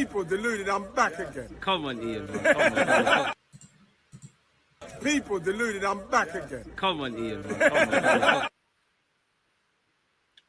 People deluded, I'm back again. Come on, Ian, man. Come on. People deluded, I'm back again. Come on, Ian, man. Come on.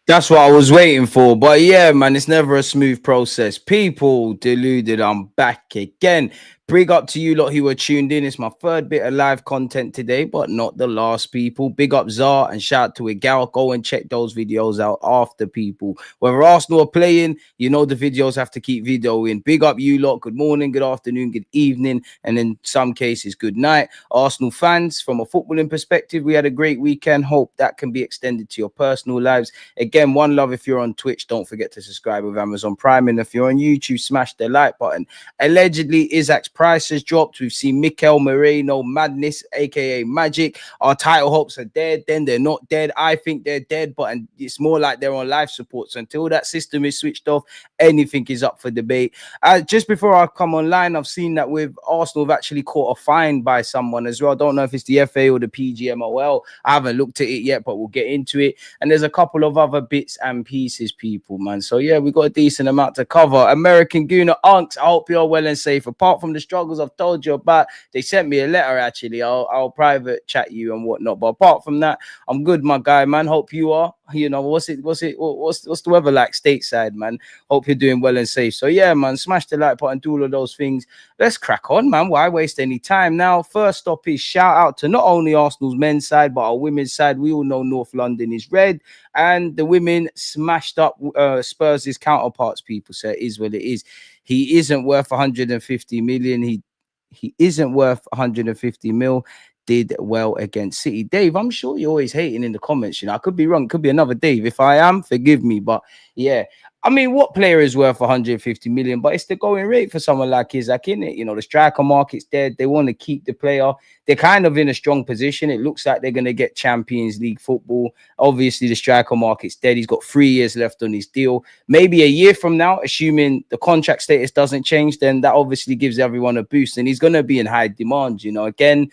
That's what I was waiting for. But yeah, man, it's never a smooth process. People deluded, I'm back again. Big up to you lot who were tuned in. It's my third bit of live content today, but not the last, people. Big up Zar and shout out to Igal. Go and check those videos out after, people. Whether Arsenal are playing, you know the videos have to keep videoing. Big up you lot. Good morning, good afternoon, good evening, and in some cases, good night. Arsenal fans, from a footballing perspective, we had a great weekend. Hope that can be extended to your personal lives. Again, one love if you're on Twitch. Don't forget to subscribe with Amazon Prime. And if you're on YouTube, smash the like button. Allegedly, Isak Price has dropped. We've seen Mikel Merino madness, aka Magic. Our title hopes are dead. Then they're not dead. I think they're dead, but it's more like they're on life support. So until that system is switched off, anything is up for debate. Just before I come online, I've seen that with Arsenal have actually caught a fine by someone as well. I don't know if it's the FA or the PGMOL. I haven't looked at it yet, but we'll get into it. And there's a couple of other bits and pieces, people, man. So yeah, we got a decent amount to cover. American Gooner Unks, I hope you're well and safe. Apart from the struggles I've told you about, they sent me a letter actually. I'll private chat you and whatnot. But apart from that, I'm good, my guy, man. Hope you are. You know, what's the weather like stateside, man? Hope you're doing well and safe. So yeah, man, smash the like button, do all of those things. Let's crack on, man. Why waste any time? Now, first stop is shout out to not only Arsenal's men's side, but our women's side. We all know North London is red, and the women smashed up Spurs' counterparts, people. So it is what it is. He isn't worth 150 million. He isn't worth 150 mil. Did well against City. Dave, I'm sure you're always hating in the comments. You know, I could be wrong. Could be another Dave. If I am, forgive me. But yeah, I mean, what player is worth 150 million? But it's the going rate for someone like Isak, innit? You know, the striker market's dead. They want to keep the player. They're kind of in a strong position. It looks like they're going to get Champions League football. Obviously, the striker market's dead. He's got 3 years left on his deal. Maybe a year from now, assuming the contract status doesn't change, then that obviously gives everyone a boost. And he's going to be in high demand, you know. Again,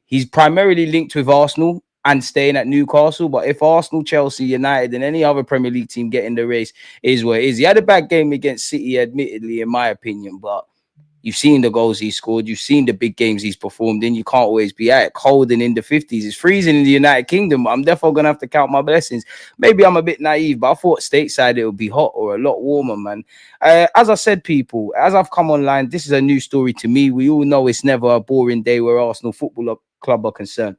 he's primarily linked with Arsenal and staying at Newcastle. But if Arsenal, Chelsea, United, and any other Premier League team get in the race, is what it is. He had a bad game against City, admittedly, in my opinion. But you've seen the goals he scored. You've seen the big games he's performed in. You can't always be at it. Cold and in the 50s. It's freezing in the United Kingdom. But I'm definitely going to have to count my blessings. Maybe I'm a bit naive, but I thought stateside it would be hot or a lot warmer, man. As I said, people, as I've come online, this is a new story to me. We all know it's never a boring day where Arsenal Football Club are concerned.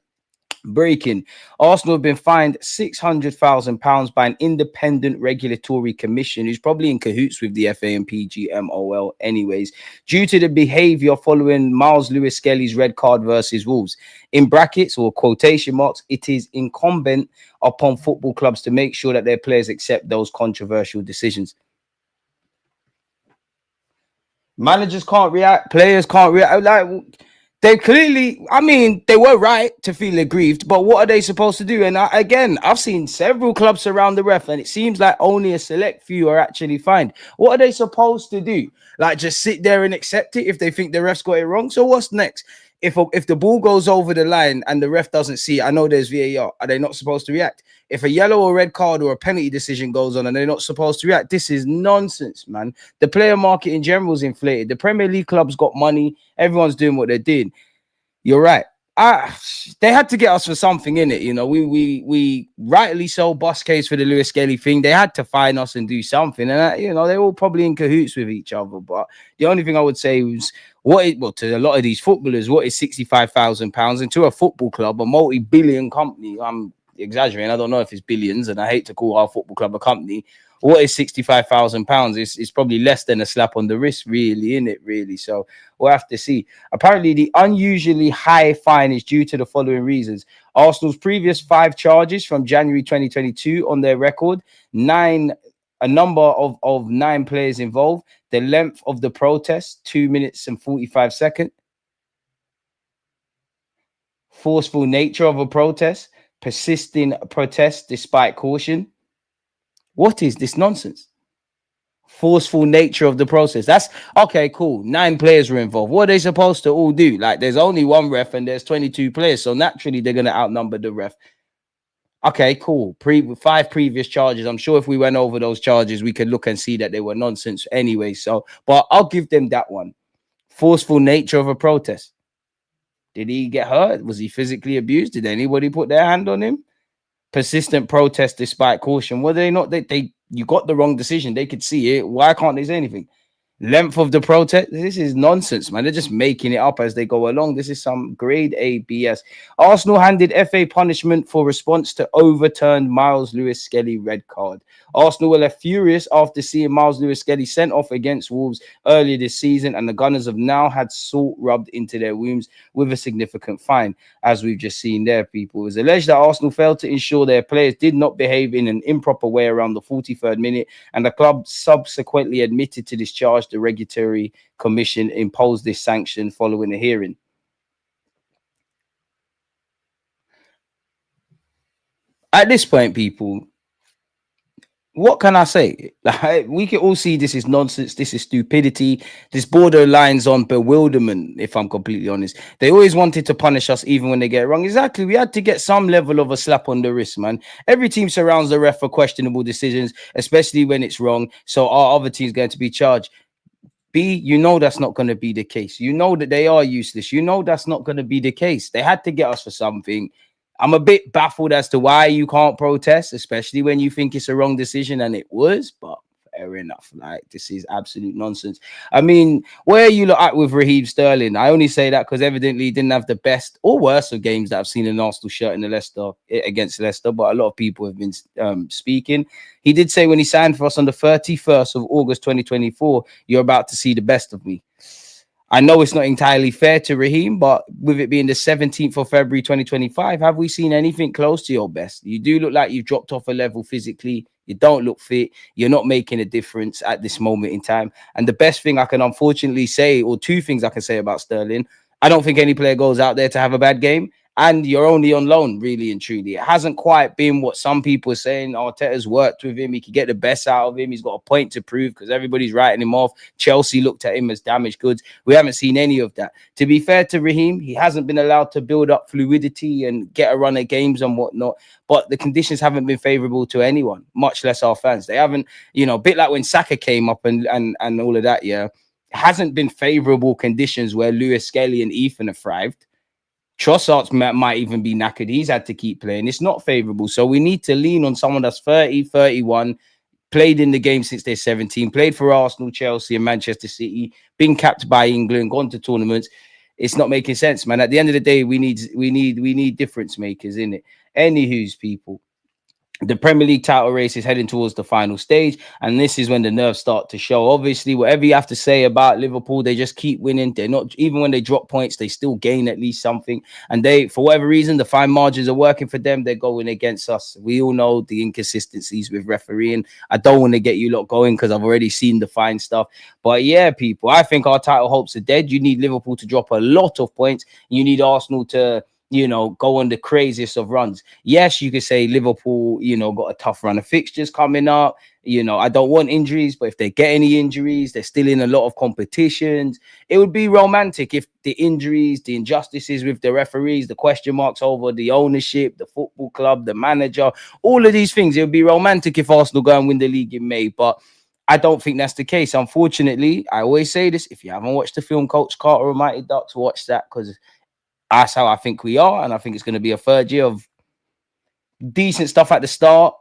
Breaking: Arsenal have been fined £600,000 by an independent regulatory commission who's probably in cahoots with the FA and PGMOL anyways, due to the behaviour following Miles Lewis-Skelly's red card versus Wolves. In brackets or quotation marks, it is incumbent upon football clubs to make sure that their players accept those controversial decisions. Managers can't react, players can't react. Like, they clearly, I mean, they were right to feel aggrieved, but what are they supposed to do? And I've seen several clubs around the ref, and it seems like only a select few are actually fined. What are they supposed to do? Like, just sit there and accept it if they think the ref's got it wrong? So what's next? If the ball goes over the line and the ref doesn't see it, I know there's VAR. Are they not supposed to react? If a yellow or red card or a penalty decision goes on and they're not supposed to react, this is nonsense, man. The player market in general is inflated. The Premier League clubs got money. Everyone's doing what they're doing. You're right. They had to get us for something in it, you know. We rightly so bust case for the Lewis Skelly thing. They had to fine us and do something, and you know, they're all probably in cahoots with each other. But the only thing I would say was, to a lot of these footballers, what is £65,000, and to a football club, a multi-billion company? I'm exaggerating. I don't know if it's billions, and I hate to call our football club a company. What is £65,000? It's probably less than a slap on the wrist, really, isn't it? Really. So we'll have to see. Apparently, the unusually high fine is due to the following reasons: Arsenal's previous 5 charges from January 2022 on their record, a number of 9 players involved, the length of the protest, 2 minutes and 45 seconds, forceful nature of a protest, persisting protest despite caution. What is this nonsense? Forceful nature of the process. That's okay, cool. 9 players were involved. What are they supposed to all do? Like, there's only one ref and there's 22 players, so naturally they're going to outnumber the ref. Okay, cool. Five previous charges. I'm sure if we went over those charges, we could look and see that they were nonsense anyway. So, but I'll give them that one. Forceful nature of a protest. Did he get hurt? Was he physically abused? Did anybody put their hand on him? Persistent protest despite caution. Were they not? They you got the wrong decision. They could see it. Why can't they say anything? Length of the protest. This is nonsense, man. They're just making it up as they go along. This is some grade A BS. Arsenal handed FA punishment for response to overturned Miles Lewis Skelly red card. Arsenal were left furious after seeing Miles Lewis Skelly sent off against Wolves earlier this season, and the Gunners have now had salt rubbed into their wounds with a significant fine, as we've just seen there, people. It was alleged that Arsenal failed to ensure their players did not behave in an improper way around the 43rd minute, and the club subsequently admitted to this charge. The Regulatory Commission imposed this sanction following a hearing. At this point, people, what can I say? We can all see this is nonsense. This is stupidity. This borderlines on bewilderment, if I'm completely honest. They always wanted to punish us even when they get it wrong. Exactly. We had to get some level of a slap on the wrist, man. Every team surrounds the ref for questionable decisions, especially when it's wrong. So our other team's going to be charged. B, you know that's not going to be the case. You know that they are useless. You know that's not going to be the case. They had to get us for something. I'm a bit baffled as to why you can't protest, especially when you think it's a wrong decision, and it was, but fair enough. Like, this is absolute nonsense. I mean, where you look at with Raheem Sterling, I only say that because evidently he didn't have the best or worst of games that I've seen an Arsenal shirt in the Leicester against Leicester, but a lot of people have been speaking. He did say when he signed for us on the 31st of August 2024, you're about to see the best of me. I know it's not entirely fair to Raheem, but with it being the 17th of February 2025, have we seen anything close to your best? You do look like you've dropped off a level physically. You don't look fit. You're not making a difference at this moment in time. And the best thing I can unfortunately say, or two things I can say about Sterling, I don't think any player goes out there to have a bad game. And you're only on loan, really and truly. It hasn't quite been what some people are saying. Arteta's worked with him. He can get the best out of him. He's got a point to prove because everybody's writing him off. Chelsea looked at him as damaged goods. We haven't seen any of that. To be fair to Raheem, he hasn't been allowed to build up fluidity and get a run of games and whatnot. But the conditions haven't been favourable to anyone, much less our fans. They haven't, a bit like when Saka came up and all of that, yeah. It hasn't been favourable conditions where Lewis Skelly and Ethan have thrived. Trossard might even be knackered. He's had to keep playing. It's not favourable. So we need to lean on someone that's 30, 31, played in the game since they're 17, played for Arsenal, Chelsea, and Manchester City, been capped by England, gone to tournaments. It's not making sense, man. At the end of the day, we need difference makers in it. Anywho's, people. The Premier League title race is heading towards the final stage, and this is when the nerves start to show. Obviously, whatever you have to say about Liverpool, they just keep winning. They're not, even when they drop points, they still gain at least something. And they, for whatever reason, the fine margins are working for them. They're going against us. We all know the inconsistencies with refereeing. I don't want to get you lot going because I've already seen the fine stuff. But yeah, people, I think our title hopes are dead. You need Liverpool to drop a lot of points. You need Arsenal to go on the craziest of runs. Yes, you could say Liverpool, got a tough run of fixtures coming up. I don't want injuries, but if they get any injuries, they're still in a lot of competitions. It would be romantic if the injuries, the injustices with the referees, the question marks over the ownership, the football club, the manager, all of these things, it would be romantic if Arsenal go and win the league in May. But I don't think that's the case. Unfortunately, I always say this, if you haven't watched the film Coach Carter or Mighty Ducks, watch that, because that's how I think we are. And I think it's going to be a third year of decent stuff at the start,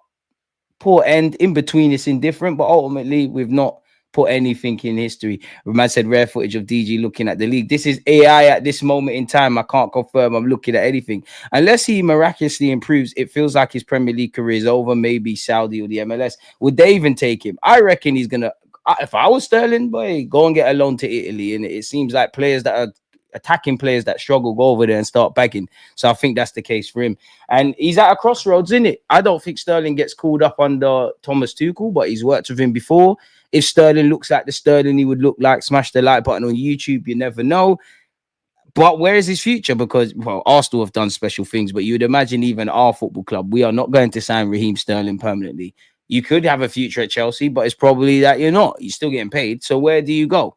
poor end, in between it's indifferent, but ultimately we've not put anything in history. Man said rare footage of DG looking at the league. This is AI at this moment in time. I can't confirm I'm looking at anything. Unless he miraculously improves, it feels like his Premier League career is over, maybe Saudi or the MLS. Would they even take him? I reckon he's going to, if I was Sterling, boy, go and get a loan to Italy. And it seems like players that are attacking players that struggle go over there and start bagging. So I think that's the case for him. And he's at a crossroads, isn't it? I don't think Sterling gets called up under Thomas Tuchel, but he's worked with him before. If Sterling looks like the Sterling he would look like, smash the like button on YouTube. You never know. But where is his future? Because, well, Arsenal have done special things, but you would imagine even our football club, we are not going to sign Raheem Sterling permanently. You could have a future at Chelsea, but it's probably that you're not. You're still getting paid. So where do you go?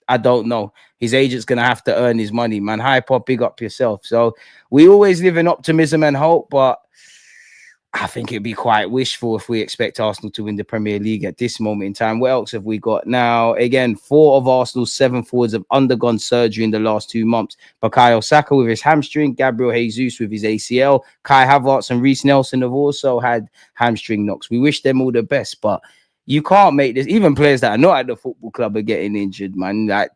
I don't know. His agent's going to have to earn his money, man. Hype up, big up yourself. So we always live in optimism and hope, but I think it'd be quite wishful if we expect Arsenal to win the Premier League at this moment in time. What else have we got now? Again, 4 of Arsenal's 7 forwards have undergone surgery in the last 2 months. Bukayo Saka with his hamstring, Gabriel Jesus with his ACL, Kai Havertz and Reece Nelson have also had hamstring knocks. We wish them all the best, but you can't make this. Even players that are not at the football club are getting injured, man. Like,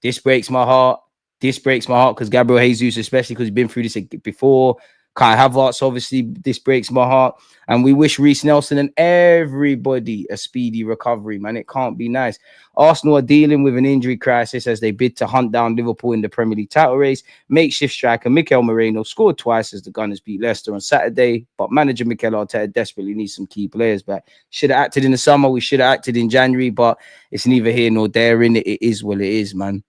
this breaks my heart. This breaks my heart because Gabriel Jesus, especially because he's been through this before. Kai Havertz, obviously, this breaks my heart. And we wish Reece Nelson and everybody a speedy recovery, man. It can't be nice. Arsenal are dealing with an injury crisis as they bid to hunt down Liverpool in the Premier League title race. Makeshift striker Mikel Merino scored twice as the Gunners beat Leicester on Saturday, but manager Mikel Arteta desperately needs some key players back. Should have acted in the summer. We should have acted in January, but it's neither here nor there. It is what it is, man.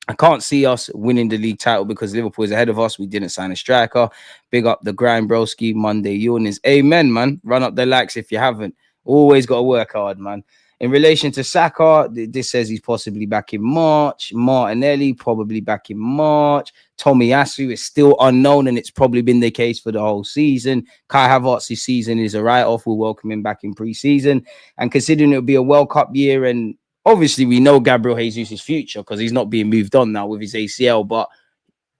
I can't see us winning the league title because Liverpool is ahead of us. We didn't sign a striker. Big up the grind, broski. Monday yawnings. Amen, man. Run up the likes if you haven't. Always got to work hard, man. In relation to Saka, this says he's possibly back in March. Martinelli, probably back in March. Tomiyasu is still unknown, and it's probably been the case for the whole season. Kai Havertz's season is a write-off. We'll welcome him back in pre-season. And considering it'll be a World Cup year, and obviously we know Gabriel Jesus' future because he's not being moved on now with his ACL, but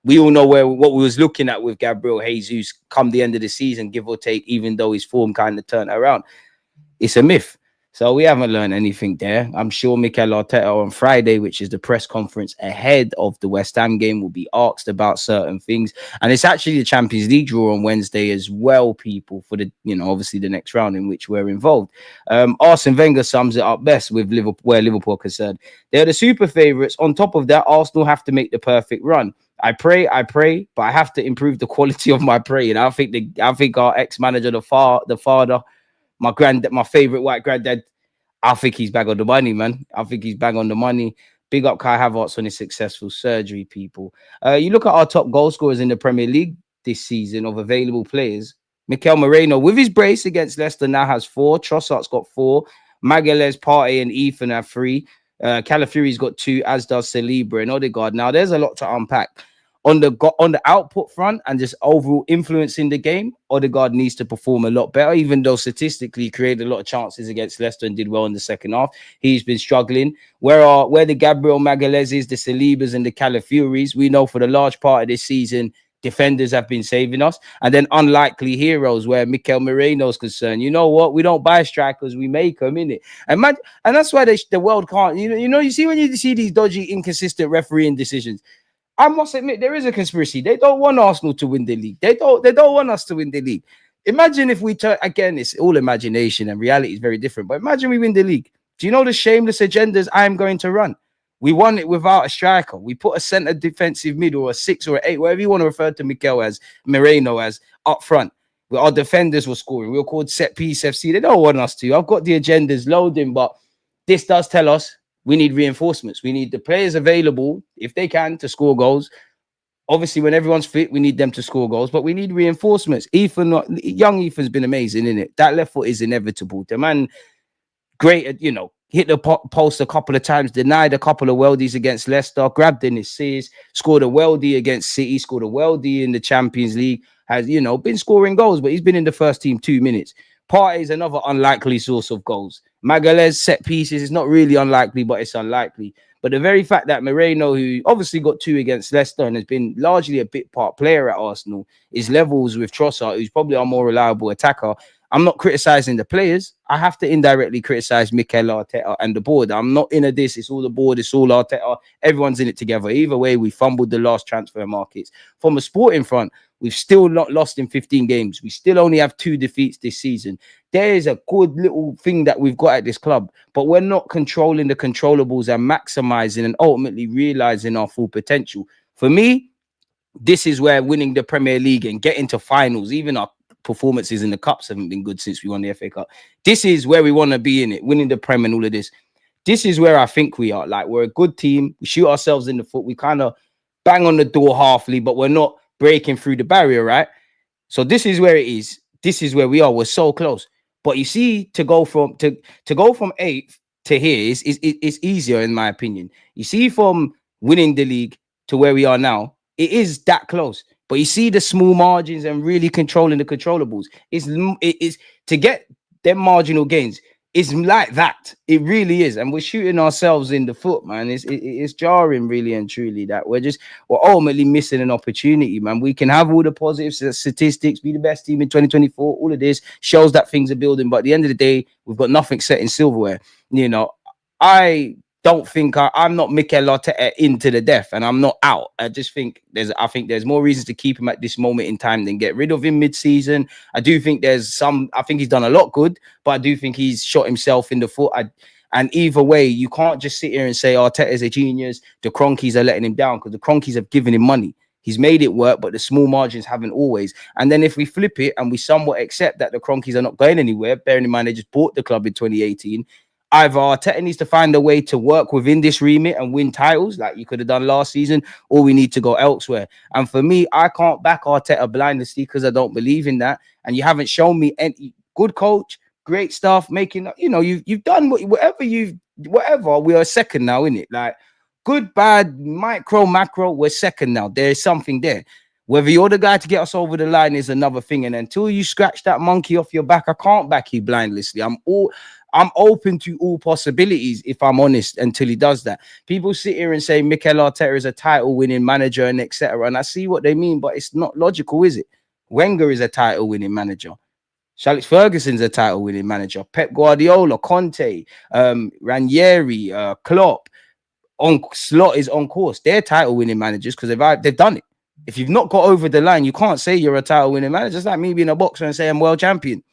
we all know what we was looking at with Gabriel Jesus come the end of the season, give or take, even though his form kind of turned around. It's a myth. So we haven't learned anything there. I'm sure Mikel Arteta on Friday, which is the press conference ahead of the West Ham game, will be asked about certain things. And it's actually the Champions League draw on Wednesday as well, people, for the, obviously the next round in which we're involved. Arsene Wenger sums it up best with Liverpool, where Liverpool are concerned. They're the super favourites. On top of that, Arsenal have to make the perfect run. I pray, but I have to improve the quality of my praying. I think our ex-manager, the father, my favorite white granddad, I think he's bang on the money, man. I think he's bang on the money. Big up Kai Havertz on his successful surgery, people. You look at our top goal scorers in the Premier League this season of available players. Mikel Merino, with his brace against Leicester, now has 4. Trossard's got 4. Magalhaes, Partey, and Ethan have 3. Calafiori's got 2, as does Saliba and Odegaard. Now, there's a lot to unpack. On the output front and just overall influence in the game, Odegaard needs to perform a lot better, even though statistically he created a lot of chances against Leicester and did well in the second half. He's been struggling. Where the Gabriel Magalhaes, the Salibas and the Calafioris, we know for the large part of this season, defenders have been saving us. And then unlikely heroes where Mikel Merino is concerned. You know what? We don't buy strikers, we make them, innit? And that's why the world can't, you see when you see these dodgy, inconsistent refereeing decisions, I must admit there is a conspiracy. They don't want Arsenal to win the league. They don't want us to win the league. Imagine if we turn again. It's all imagination and reality is very different. But imagine we win the league. Do you know the shameless agendas I am going to run? We won it without a striker. We put a centre defensive mid or a 6 or an 8, whatever you want to refer to Mikel as, Merino as, up front. Where our defenders were scoring. We were called set piece FC. They don't want us to. I've got the agendas loading, but this does tell us we need reinforcements. We need the players available, if they can, to score goals. Obviously, when everyone's fit, we need them to score goals, but we need reinforcements. Young Ethan's been amazing, isn't it? That left foot is inevitable. The man, great at, hit the post a couple of times, denied a couple of worldies against Leicester, grabbed in his series, scored a worldie against City, scored a worldie in the Champions League, has, been scoring goals, but he's been in the first team 2 minutes. Partey is another unlikely source of goals. Magalhaes set pieces is not really unlikely, but it's unlikely. But the very fact that Moreno, who obviously got 2 against Leicester and has been largely a bit part player at Arsenal, is levels with Trossard, who's probably our more reliable attacker. I'm not criticizing the players. I have to indirectly criticize Mikel Arteta and the board. I'm not in a diss. It's all the board. It's all Arteta. Everyone's in it together. Either way, we fumbled the last transfer markets. From a sporting front, we've still not lost in 15 games. We still only have 2 defeats this season. There is a good little thing that we've got at this club, but we're not controlling the controllables and maximizing and ultimately realizing our full potential. For me, this is where winning the Premier League and getting to finals, even our performances in the cups haven't been good since we won the FA Cup. This is where we want to be in it, winning the Prem and all of this. This is where I think we are. Like, we're a good team. We shoot ourselves in the foot. We kind of bang on the door halfly, but we're not breaking through the barrier, right? So this is where it is. This is where we are. We're so close. But you see, to go from 8th to here is easier, in my opinion. You see, from winning the league to where we are now, it is that close. But you see the small margins and really controlling the controllables. It's to get them marginal gains. It's like that. It really is. And we're shooting ourselves in the foot, man. It's jarring, really and truly, that we're ultimately missing an opportunity, man. We can have all the positive statistics, be the best team in 2024. All of this shows that things are building. But at the end of the day, we've got nothing set in silverware. You know, I don't think I'm not Mikel Arteta into the death, and I'm not out. I just think there's more reasons to keep him at this moment in time than get rid of him mid-season. I do think I think he's done a lot good, but I do think he's shot himself in the foot. And either way, you can't just sit here and say Arteta's a genius. The Cronkies are letting him down, because the Cronkies have given him money. He's made it work, but the small margins haven't always. And then if we flip it and we somewhat accept that the Cronkies are not going anywhere, bearing in mind they just bought the club in 2018, either Arteta needs to find a way to work within this remit and win titles like you could have done last season, or we need to go elsewhere. And for me, I can't back Arteta blindly because I don't believe in that. And you haven't shown me any good coach, great stuff, making, you've done whatever. We are second now, innit? Like, good, bad, micro, macro, we're second now. There is something there. Whether you're the guy to get us over the line is another thing. And until you scratch that monkey off your back, I can't back you blindlessly. I'm open to all possibilities, if I'm honest, until he does that. People sit here and say Mikel Arteta is a title-winning manager and etc. And I see what they mean, but it's not logical, is it? Wenger is a title-winning manager. Alex Ferguson's a title-winning manager. Pep Guardiola, Conte, Ranieri, Klopp, Slot is on course. They're title-winning managers because they've done it. If you've not got over the line, you can't say you're a title-winning manager. It's like me being a boxer and say I'm world champion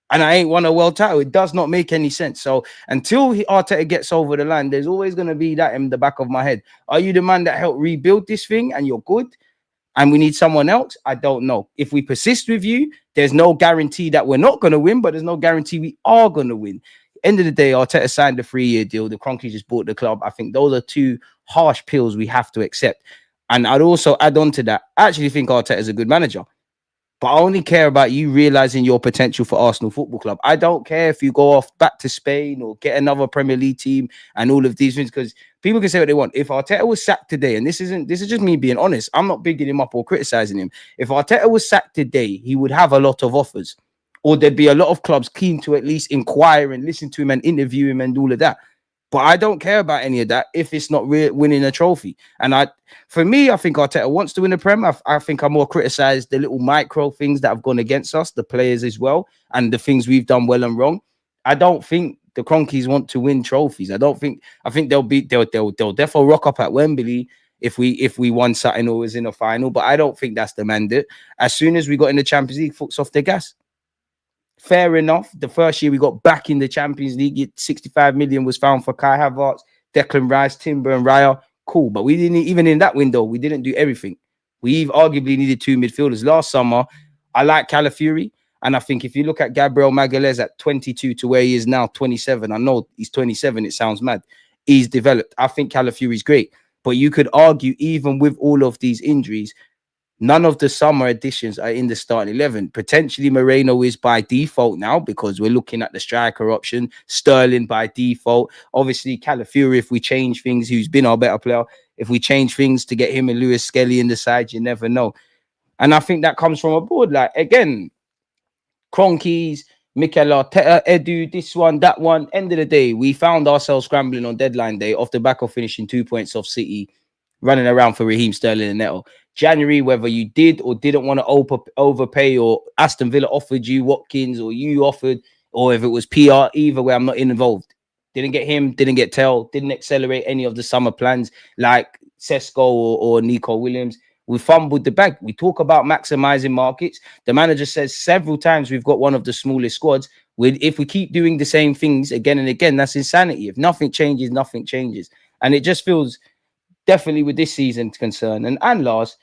and I ain't won a world title. It does not make any sense. So until Arteta gets over the line, there's always going to be that in the back of my head. Are you the man that helped rebuild this thing and you're good and we need someone else? I don't know. If we persist with you, there's no guarantee that we're not going to win, but there's no guarantee we are going to win. End of the day, Arteta signed a 3-year deal. The Cronkies just bought the club. I think those are two harsh pills we have to accept. And I'd also add on to that, I actually think Arteta is a good manager. But I only care about you realizing your potential for Arsenal Football Club. I don't care if you go off back to Spain or get another Premier League team and all of these things, because people can say what they want. If Arteta was sacked today, and this is just me being honest, I'm not bigging him up or criticizing him. If Arteta was sacked today, he would have a lot of offers, or there'd be a lot of clubs keen to at least inquire and listen to him and interview him and all of that. But I don't care about any of that if it's not winning a trophy. And for me, I think Arteta wants to win a Prem. I think I more criticize the little micro things that have gone against us, the players as well, and the things we've done well and wrong. I don't think the Cronkies want to win trophies. I think they'll definitely rock up at Wembley if we won something or was in a final. But I don't think that's the mandate. As soon as we got in the Champions League, foot's off the gas. Fair enough. The first year we got back in the Champions League, 65 million was found for Kai Havertz, Declan Rice, Timber and Raya. Cool. But we didn't, even in that window, we didn't do everything. We arguably needed two midfielders. Last summer, I like Calafiori. And I think if you look at Gabriel Magalhaes at 22 to where he is now, 27, I know he's 27, it sounds mad. He's developed. I think Calafiori's great. But you could argue, even with all of these injuries, none of the summer additions are in the starting 11. Potentially Merino is by default now because we're looking at the striker option. Sterling by default. Obviously, Calafiori, if we change things, who's been our better player, if we change things to get him and Lewis Skelly in the side, you never know. And I think that comes from a board. Like, again, Cronkies, Mikel Arteta, Edu, this one, that one. End of the day, we found ourselves scrambling on deadline day off the back of finishing 2 points off City, running around for Raheem Sterling and Neto. January, whether you did or didn't want to overpay, or Aston Villa offered you Watkins, or you offered, or if it was PR, either way, I'm not involved. Didn't get him, didn't get Tell, didn't accelerate any of the summer plans like Sesko or Nico Williams. We fumbled the bag. We talk about maximizing markets. The manager says several times we've got one of the smallest squads. If we keep doing the same things again and again, that's insanity. If nothing changes, nothing changes. And it just feels, definitely with this season's concern, and last,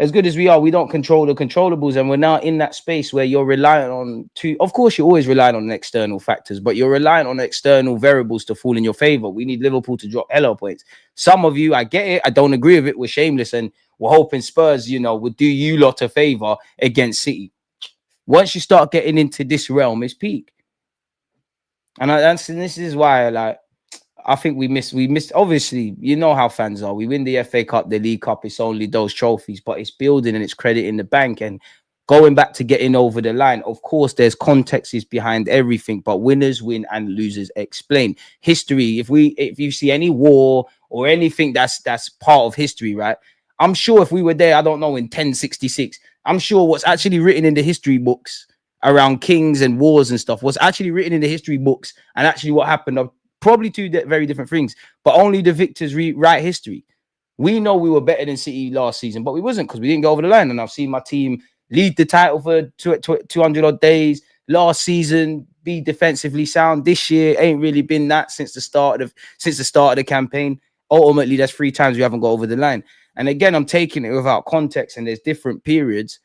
as good as we are, we don't control the controllables, and we're now in that space where you're relying on of course, you're always relying on external factors, but you're relying on external variables to fall in your favor. We need Liverpool to drop hella points. Some of you, I get it, I don't agree with it. We're shameless, and we're hoping Spurs, would do you lot a favor against City. Once you start getting into this realm, it's peak. And this is why, I think we missed. Obviously, you know how fans are. We win the FA Cup, the League Cup. It's only those trophies, but it's building and it's credit in the bank. And going back to getting over the line, of course, there's contexts behind everything, but winners win and losers explain. History. If you see any war or anything that's part of history, right? I'm sure if we were there, I don't know, in 1066, I'm sure what's actually written in the history books around kings and wars and stuff was actually written in the history books, and actually what happened are probably two very different things, but only the victors write history. We know we were better than City last season, but we wasn't, because we didn't go over the line. And I've seen my team lead the title for 200 odd days last season, be defensively sound. This year ain't really been that since the start of the campaign. Ultimately, that's 3 times we haven't got over the line. And again, I'm taking it without context, and there's different periods.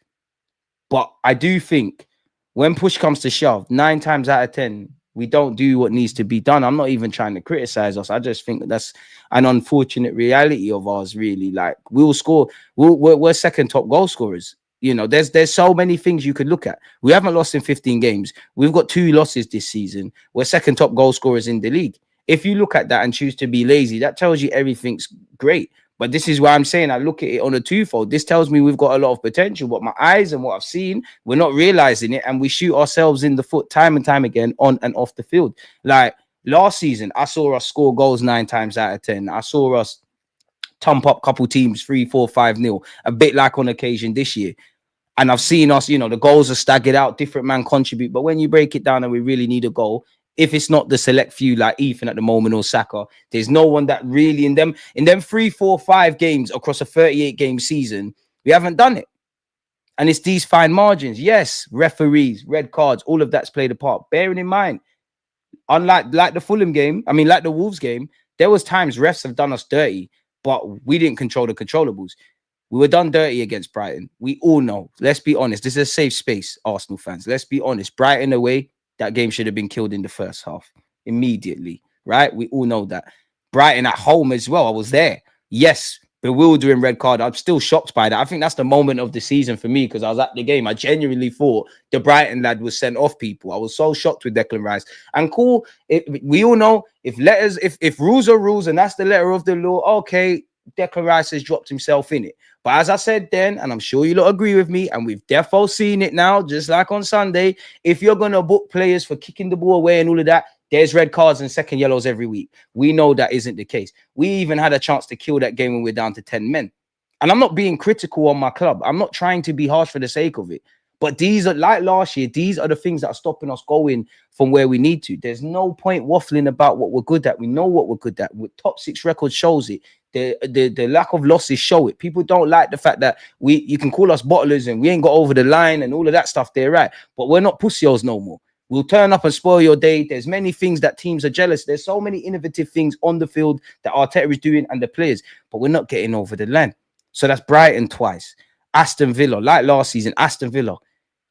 But I do think when push comes to shove, 9 times out of 10, we don't do what needs to be done. I'm not even trying to criticize us. I just think that's an unfortunate reality of ours, really. Like, we'll score. We're second top goal scorers. You know, there's so many things you could look at. We haven't lost in 15 games. We've got 2 losses this season. We're second top goal scorers in the league. If you look at that and choose to be lazy, that tells you everything's great. But this is why I'm saying I look at it on a twofold. This tells me we've got a lot of potential, but my eyes and what I've seen, we're not realizing it, and we shoot ourselves in the foot time and time again on and off the field. Like last season, I saw us score goals 9 times out of 10. I saw us thump up couple teams 3-4-5-0, a bit like on occasion this year. And I've seen us, you know, the goals are staggered out, different man contribute. But when you break it down and we really need a goal, if it's not the select few like Ethan at the moment or Saka, there's no one that really in them 3, 4, 5 games across a 38 game season, we haven't done it. And it's these fine margins. Yes, referees, red cards, all of that's played a part. Bearing in mind, unlike the Fulham game, like the Wolves game, there was times refs have done us dirty, but we didn't control the controllables. We were done dirty against Brighton. We all know. Let's be honest. This is a safe space, Arsenal fans. Let's be honest. Brighton away, that game should have been killed in the first half immediately, right? We all know that. Brighton at home as well. I was there. Yes, bewildering red card. I'm still shocked by that. I think that's the moment of the season for me, because I was at the game. I genuinely thought the Brighton lad was sent off people. I was so shocked with Declan Rice. And cool, we all know if rules are rules and that's the letter of the law, okay, Declan Rice has dropped himself in it. But as I said then, and I'm sure you lot agree with me, and we've defo seen it now, just like on Sunday, if you're going to book players for kicking the ball away and all of that, there's red cards and second yellows every week. We know that isn't the case. We even had a chance to kill that game when we're down to 10 men. And I'm not being critical on my club. I'm not trying to be harsh for the sake of it. But these are, like last year, these are the things that are stopping us going from where we need to. There's no point waffling about what we're good at. We know what we're good at. With top 6 record shows it. The lack of losses show it. People don't like the fact that you can call us bottlers and we ain't got over the line and all of that stuff. They're right. But we're not pussios no more. We'll turn up and spoil your day. There's many things that teams are jealous. There's so many innovative things on the field that Arteta is doing and the players, but we're not getting over the line. So that's Brighton twice. Aston Villa, like last season, Aston Villa,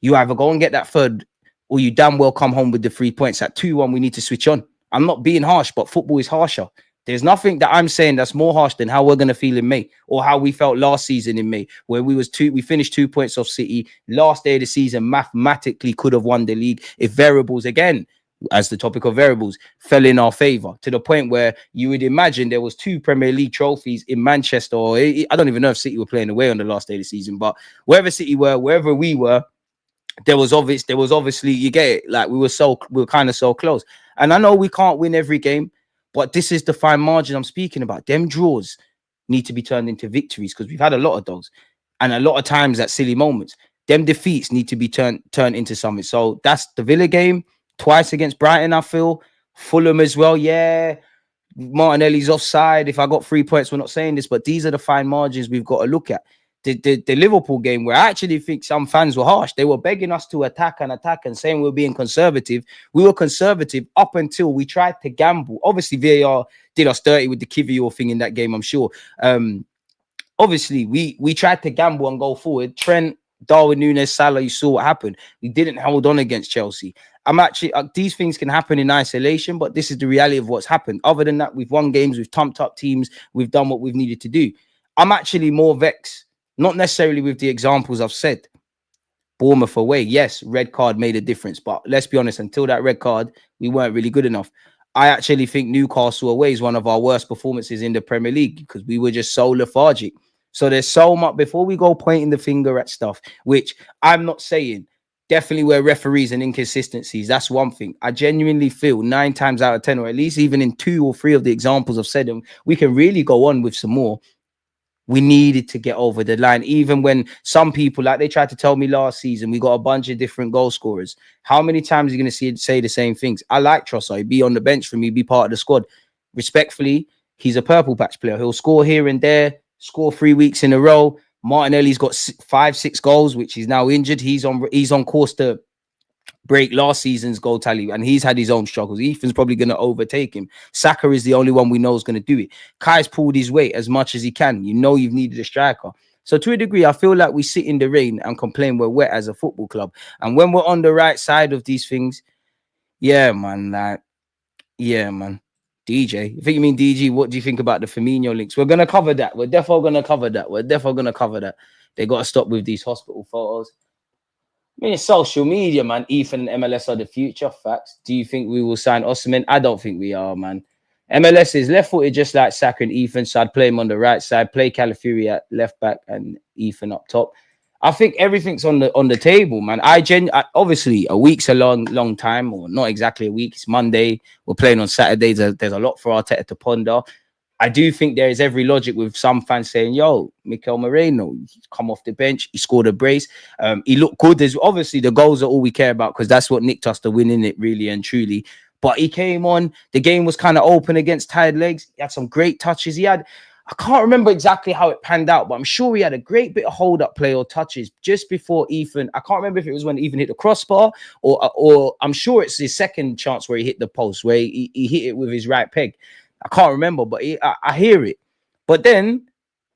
you either go and get that third or you damn well come home with the 3 points. At 2-1, we need to switch on. I'm not being harsh, but football is harsher. There's nothing that I'm saying that's more harsh than how we're going to feel in May, or how we felt last season in May, where we finished 2 points off City. Last day of the season, mathematically could have won the league if variables, again, as the topic of variables, fell in our favor, to the point where you would imagine there was 2 Premier League trophies in Manchester, or I don't even know if City were playing away on the last day of the season, but wherever City were, wherever we were, there was obviously, you get it, like we were kind of so close. And I know we can't win every game, but this is the fine margin I'm speaking about. Them draws need to be turned into victories, because we've had a lot of those, and a lot of times at silly moments. Them defeats need to be turned into something. So that's the Villa game, twice against Brighton, I feel. Fulham as well, yeah. Martinelli's offside. If I got 3 points, we're not saying this, but these are the fine margins we've got to look at. The Liverpool game, where I actually think some fans were harsh. They were begging us to attack and saying we're being conservative. We were conservative up until we tried to gamble. Obviously, VAR did us dirty with the Kivior thing in that game, I'm sure. Obviously, we tried to gamble and go forward. Trent, Darwin Núñez, Salah, you saw what happened. We didn't hold on against Chelsea. I'm actually, these things can happen in isolation, but this is the reality of what's happened. Other than that, we've won games, we've thumped up teams, we've done what we've needed to do. I'm actually more vexed, not necessarily with the examples I've said. Bournemouth away, yes, red card made a difference. But let's be honest, until that red card, we weren't really good enough. I actually think Newcastle away is one of our worst performances in the Premier League because we were just so lethargic. So there's so much before we go pointing the finger at stuff, which I'm not saying. Definitely where referees and inconsistencies. That's one thing. I genuinely feel 9 times out of 10, or at least even in 2 or 3 of the examples I've said them, we can really go on with some more. We needed to get over the line, even when some people, like they tried to tell me last season, we got a bunch of different goal scorers. How many times are you going to say the same things? I like Trossard. He'd be on the bench for me, be part of the squad. Respectfully, he's a purple patch player. He'll score here and there, score 3 weeks in a row. Martinelli's got 5-6 goals, which he's now injured. He's on course to break last season's goal tally, and he's had his own struggles. Ethan's probably going to overtake him. Saka is the only one we know is going to do it. Kai's pulled his weight as much as he can. You know you've needed a striker. So to a degree, I feel like we sit in the rain and complain we're wet as a football club. And when we're on the right side of these things, yeah, man, DJ, I think you mean DG. What do you think about the Firmino links? We're going to cover that. We're definitely going to cover that. They got to stop with these hospital photos. I mean, it's social media, man. Ethan and MLS are the future. Facts. Do you think we will sign Osimhen? I don't think we are, man. MLS is left-footed just like Saka and Ethan, so I'd play him on the right side, play Calafiori at left back and Ethan up top. I think everything's on the table, man. Obviously a week's a long time, or not exactly a week. It's Monday. We're playing on Saturdays. There's a lot for Arteta to ponder. I do think there is every logic with some fans saying, yo, Mikel Merino, he's come off the bench. He scored a brace. He looked good. There's obviously the goals are all we care about because that's what nicked us to winning it really and truly. But he came on. The game was kind of open against tired legs. He had some great touches. I can't remember exactly how it panned out, but I'm sure he had a great bit of hold-up play or touches just before Ethan. I can't remember if it was when Ethan hit the crossbar or I'm sure it's his second chance where he hit the post, where he hit it with his right peg. I can't remember, but I hear it. But then,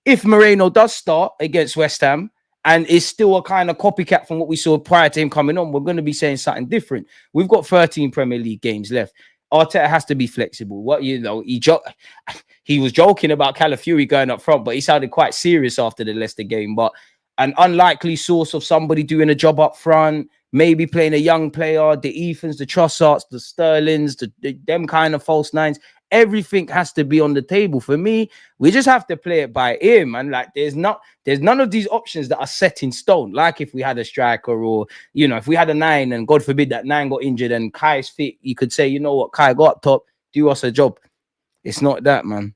if Moreno does start against West Ham and is still a kind of copycat from what we saw prior to him coming on, we're going to be saying something different. We've got 13 Premier League games left. Arteta has to be flexible. He was joking about Calafiori going up front, but he sounded quite serious after the Leicester game. But an unlikely source of somebody doing a job up front, maybe playing a young player, the Ethans, the Trossards, the Sterlings, them kind of false nines. Everything has to be on the table. For me, we just have to play it by ear, man. Like there's none of these options that are set in stone. Like if we had a striker or, if we had a 9 and God forbid that 9 got injured and Kai's fit, you could say, you know what, Kai, go up top, do us a job. It's not that, man.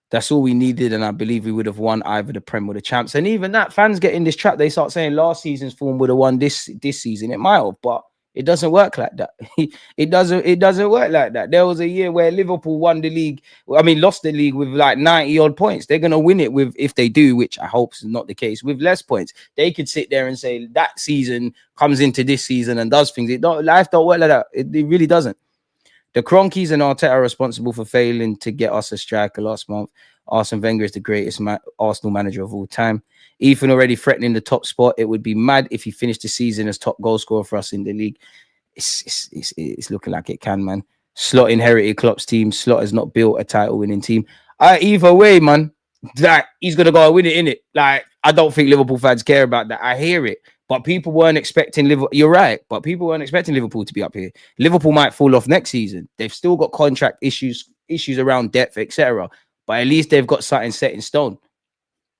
That's all we needed, and I believe we would have won either the Prem or the Champs. And even that, fans get in this trap. They start saying last season's form would have won this season. It might have, but it doesn't work like that. It doesn't work like that. There was a year where Liverpool won the league. Lost the league with like 90 odd points. They're gonna win it with, if they do, which I hope is not the case, with less points. They could sit there and say that season comes into this season and does things. Life don't work like that. It really doesn't. The Cronkies and Arteta are responsible for failing to get us a striker last month. Arsene Wenger is the greatest Arsenal manager of all time. Ethan already threatening the top spot. It would be mad if he finished the season as top goal scorer for us in the league. It's looking like it can, man. Slot inherited Klopp's team. Slot has not built a title-winning team. Either way, man, like he's gonna go and win it, innit? Like I don't think Liverpool fans care about that. I hear it. But people weren't expecting Liverpool. You're right, but people weren't expecting Liverpool to be up here. Liverpool might fall off next season. They've still got contract issues around depth, etc. But at least they've got something set in stone.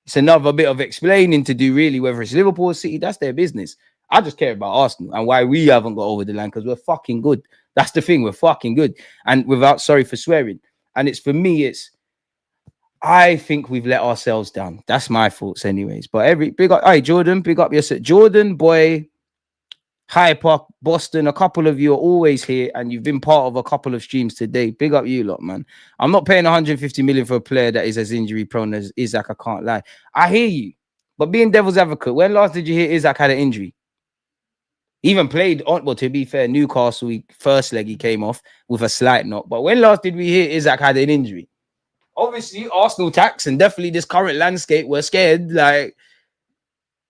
It's another bit of explaining to do, really, whether it's Liverpool or City. That's their business. I just care about Arsenal and why we haven't got over the line, because we're fucking good. That's the thing. We're fucking good. And without, sorry for swearing. And it's, for me, I think we've let ourselves down. That's my thoughts anyways. But big up, hey, Jordan, big up yourself. Jordan, boy, Hyde Park, Boston, a couple of you are always here and you've been part of a couple of streams today. Big up you lot, man. I'm not paying 150 million for a player that is as injury prone as Isak. I can't lie. I hear you. But being devil's advocate, when last did you hear Isak had an injury? Even played on, well, to be fair, Newcastle, first leg he came off with a slight knock. But when last did we hear Isak had an injury? Obviously, Arsenal tax and definitely this current landscape, we're scared. But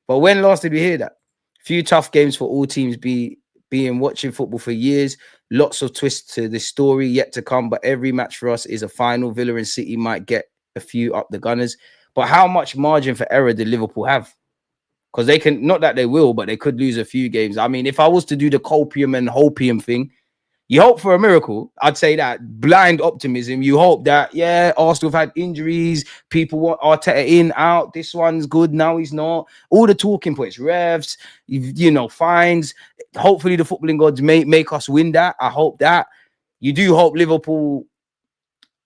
when last did we hear that? Few tough games for all teams being watching football for years. Lots of twists to this story yet to come, but every match for us is a final. Villa and City might get a few up the Gunners. But how much margin for error did Liverpool have? Because they can, not that they will, but they could lose a few games. I mean, if I was to do the copium and hopium thing, You hope for a miracle. I'd say that blind optimism. You hope that, yeah, Arsenal have had injuries. People want Arteta in, out. This one's good. Now he's not. All the talking points, refs, fines. Hopefully the footballing gods make us win that. I hope that. You do hope Liverpool.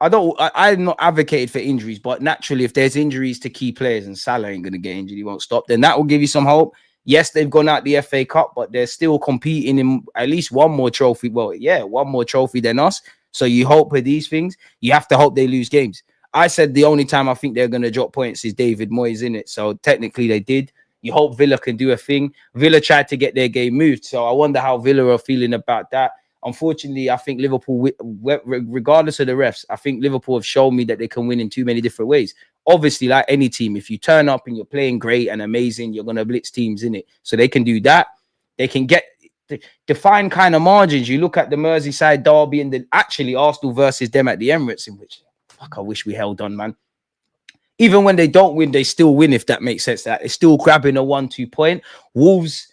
I'm not advocated for injuries, but naturally, if there's injuries to key players and Salah ain't going to get injured, he won't stop, then that will give you some hope. Yes, they've gone out the FA Cup, but they're still competing in at least one more trophy. Well, yeah, one more trophy than us. So you hope with these things, you have to hope they lose games. I said the only time I think they're going to drop points is David Moyes in it. So technically they did. You hope Villa can do a thing. Villa tried to get their game moved. So I wonder how Villa are feeling about that. Unfortunately, I think Liverpool, regardless of the refs, I think Liverpool have shown me that they can win in too many different ways. Obviously, like any team, if you turn up and you're playing great and amazing, you're going to blitz teams in it. So they can do that. They can get defined kind of margins. You look at the Merseyside derby and actually Arsenal versus them at the Emirates, in which, fuck, I wish we held on, man. Even when they don't win, they still win, if that makes sense. That they're still grabbing a 1-2 point. Wolves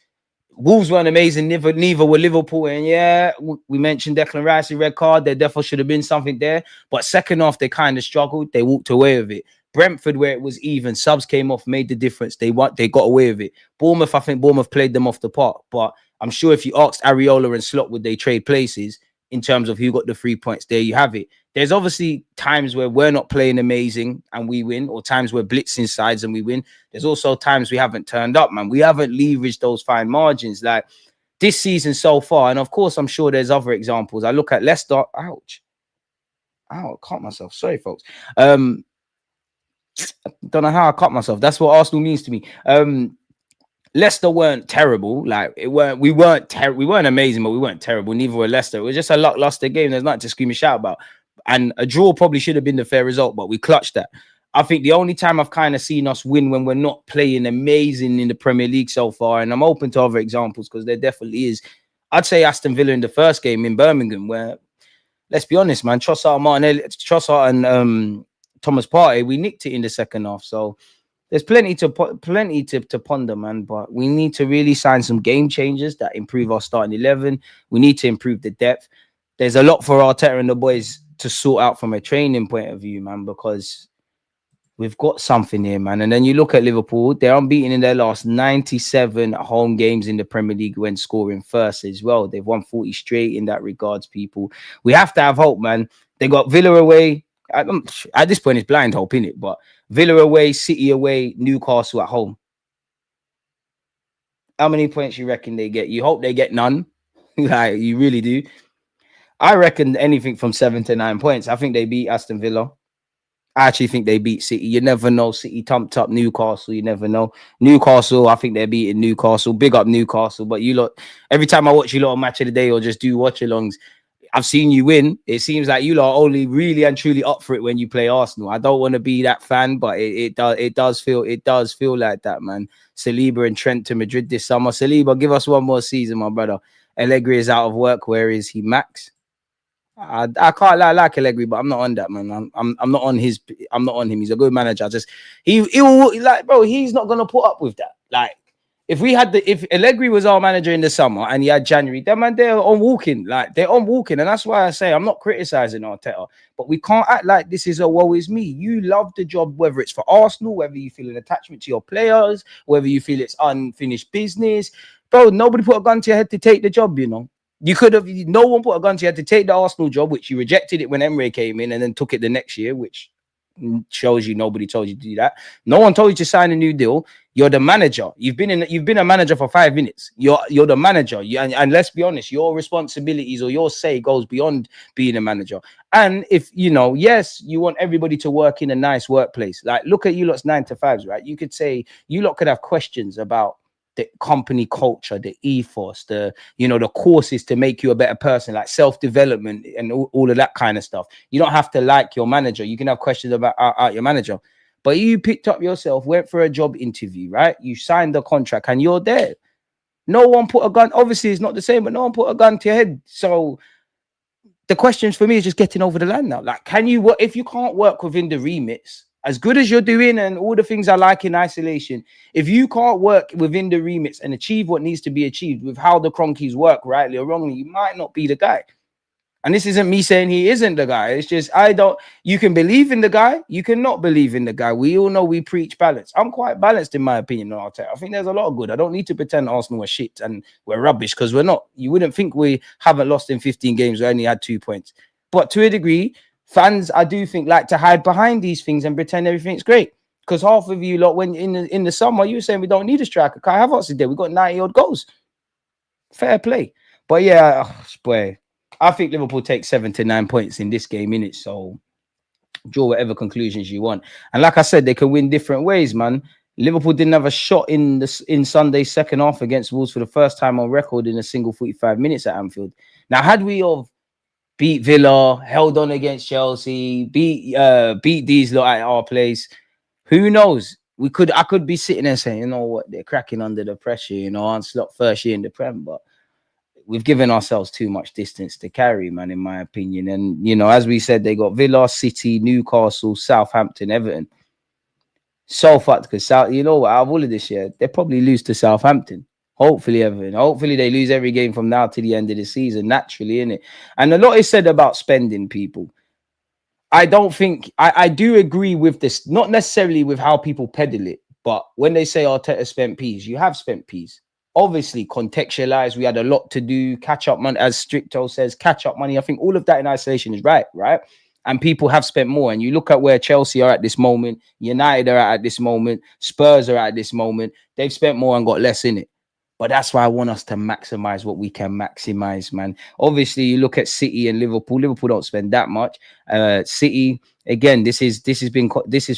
weren't amazing, neither were Liverpool. And yeah, we mentioned Declan Rice, red card. There definitely should have been something there. But second half, they kind of struggled. They walked away with it. Brentford, where it was even, subs came off, made the difference. They got away with it. Bournemouth, I think Bournemouth played them off the park. But I'm sure if you asked Areola and Slot, would they trade places in terms of who got the 3 points? There you have it. There's obviously times where we're not playing amazing and we win, or times we're blitzing sides and we win. There's also times we haven't turned up, man. We haven't leveraged those fine margins like this season so far. And of course, I'm sure there's other examples. I look at Leicester. Ouch. Ow, I caught myself. Sorry, folks. I don't know how I caught myself. That's what Arsenal means to me. Leicester weren't terrible. Like we weren't amazing, but we weren't terrible. Neither were Leicester. It was just a luck-luster game. There's nothing to scream and shout about. And a draw probably should have been the fair result, but we clutched that. I think the only time I've kind of seen us win when we're not playing amazing in the Premier League so far, and I'm open to other examples because there definitely is. I'd say Aston Villa in the first game in Birmingham, where, let's be honest, man, Trossard and Thomas Partey, we nicked it in the second half. So there's plenty to ponder, man. But we need to really sign some game changers that improve our starting 11. We need to improve the depth. There's a lot for Arteta and the boys to sort out from a training point of view, man, because we've got something here, man. And then you look at Liverpool, they're unbeaten in their last 97 home games in the Premier League when scoring first as well. They've won 40 straight in that regards, people. We have to have hope, man. They got Villa away. At this point, it's blind hope, innit? But Villa away, City away, Newcastle at home. How many points you reckon they get? You hope they get none. Like, you really do. I reckon anything from 7 to 9 points. I think they beat Aston Villa. I actually think they beat City. You never know. City thumped up Newcastle. You never know. Newcastle, I think they're beating Newcastle. Big up Newcastle. But you lot, every time I watch you lot on Match of the Day or just do watch-alongs, I've seen you win. It seems like you lot are only really and truly up for it when you play Arsenal. I don't want to be that fan, but it does feel like that, man. Saliba and Trent to Madrid this summer. Saliba, give us one more season, my brother. Allegri is out of work. Where is he, Max? I can't like Allegri, but I'm not on that, man. I'm not on his. I'm not on him. He's a good manager. He will, like, bro. He's not gonna put up with that. Like, if Allegri was our manager in the summer and he had January, then man, they're on walking. Like, they're on walking, and that's why I say I'm not criticizing Arteta, but we can't act like this is a woe is me. You love the job, whether it's for Arsenal, whether you feel an attachment to your players, whether you feel it's unfinished business, bro. Nobody put a gun to your head to take the job, you know. You could have, no one put a gun to you to take the Arsenal job, which you rejected it when Emery came in and then took it the next year, which shows you nobody told you to do that. No one told you to sign a new deal. You're the manager. You've been a manager for 5 minutes. You're the manager. And let's be honest, your responsibilities or your say goes beyond being a manager. And if, yes, you want everybody to work in a nice workplace. Like, look at you lot's 9 to 5s, right? You could say you lot could have questions about the company culture, the ethos, the courses to make you a better person, like self-development and all of that kind of stuff. You don't have to like your manager. You can have questions about your manager. But you picked up yourself, went for a job interview, right? You signed the contract and you're there. No one put a gun. Obviously, it's not the same, but no one put a gun to your head. So the questions for me is just getting over the line now. Like, can you work if you can't work within the remits? As good as you're doing and all the things I like in isolation, if you can't work within the remits and achieve what needs to be achieved with how the Cronkies work, rightly or wrongly, you might not be the guy. And this isn't me saying he isn't the guy. It's just you can believe in the guy, you cannot believe in the guy. We all know we preach balance. I'm quite balanced in my opinion on Arteta. I think there's a lot of good. I don't need to pretend Arsenal are shit and we're rubbish because we're not. You wouldn't think we haven't lost in 15 games. We only had 2 points. But to a degree, fans, I do think, like to hide behind these things and pretend everything's great. Because half of you lot, when in the summer, you were saying we don't need a striker. Kai Havertz is there. We got 90 odd goals. Fair play. But yeah, boy, I think Liverpool take 7 to 9 points in this game, innit? So draw whatever conclusions you want. And like I said, they can win different ways, man. Liverpool didn't have a shot in Sunday's second half against Wolves for the first time on record in a single 45 minutes at Anfield. Now, had we beat Villa, held on against Chelsea, beat these lot at our place, who knows? I could be sitting there saying, you know what, they're cracking under the pressure, you know, Onslaught first year in the Prem, but we've given ourselves too much distance to carry, man, in my opinion. And, you know, as we said, they got Villa, City, Newcastle, Southampton, Everton. So fucked because, you know what, out of all of this year, they probably lose to Southampton. Hopefully, Everton. Hopefully, they lose every game from now to the end of the season, naturally, innit? And a lot is said about spending, people. I don't think, I do agree with this, not necessarily with how people peddle it, but when they say Arteta spent peas, you have spent peas. Obviously, contextualized, we had a lot to do, catch up money, as Stricto says, catch up money. I think all of that in isolation is right? And people have spent more. And you look at where Chelsea are at this moment, United are at this moment, Spurs are at this moment. They've spent more and got less in it. But that's why I want us to maximize what we can maximize, man. Obviously, you look at City and Liverpool. Liverpool don't spend that much. City, again, this is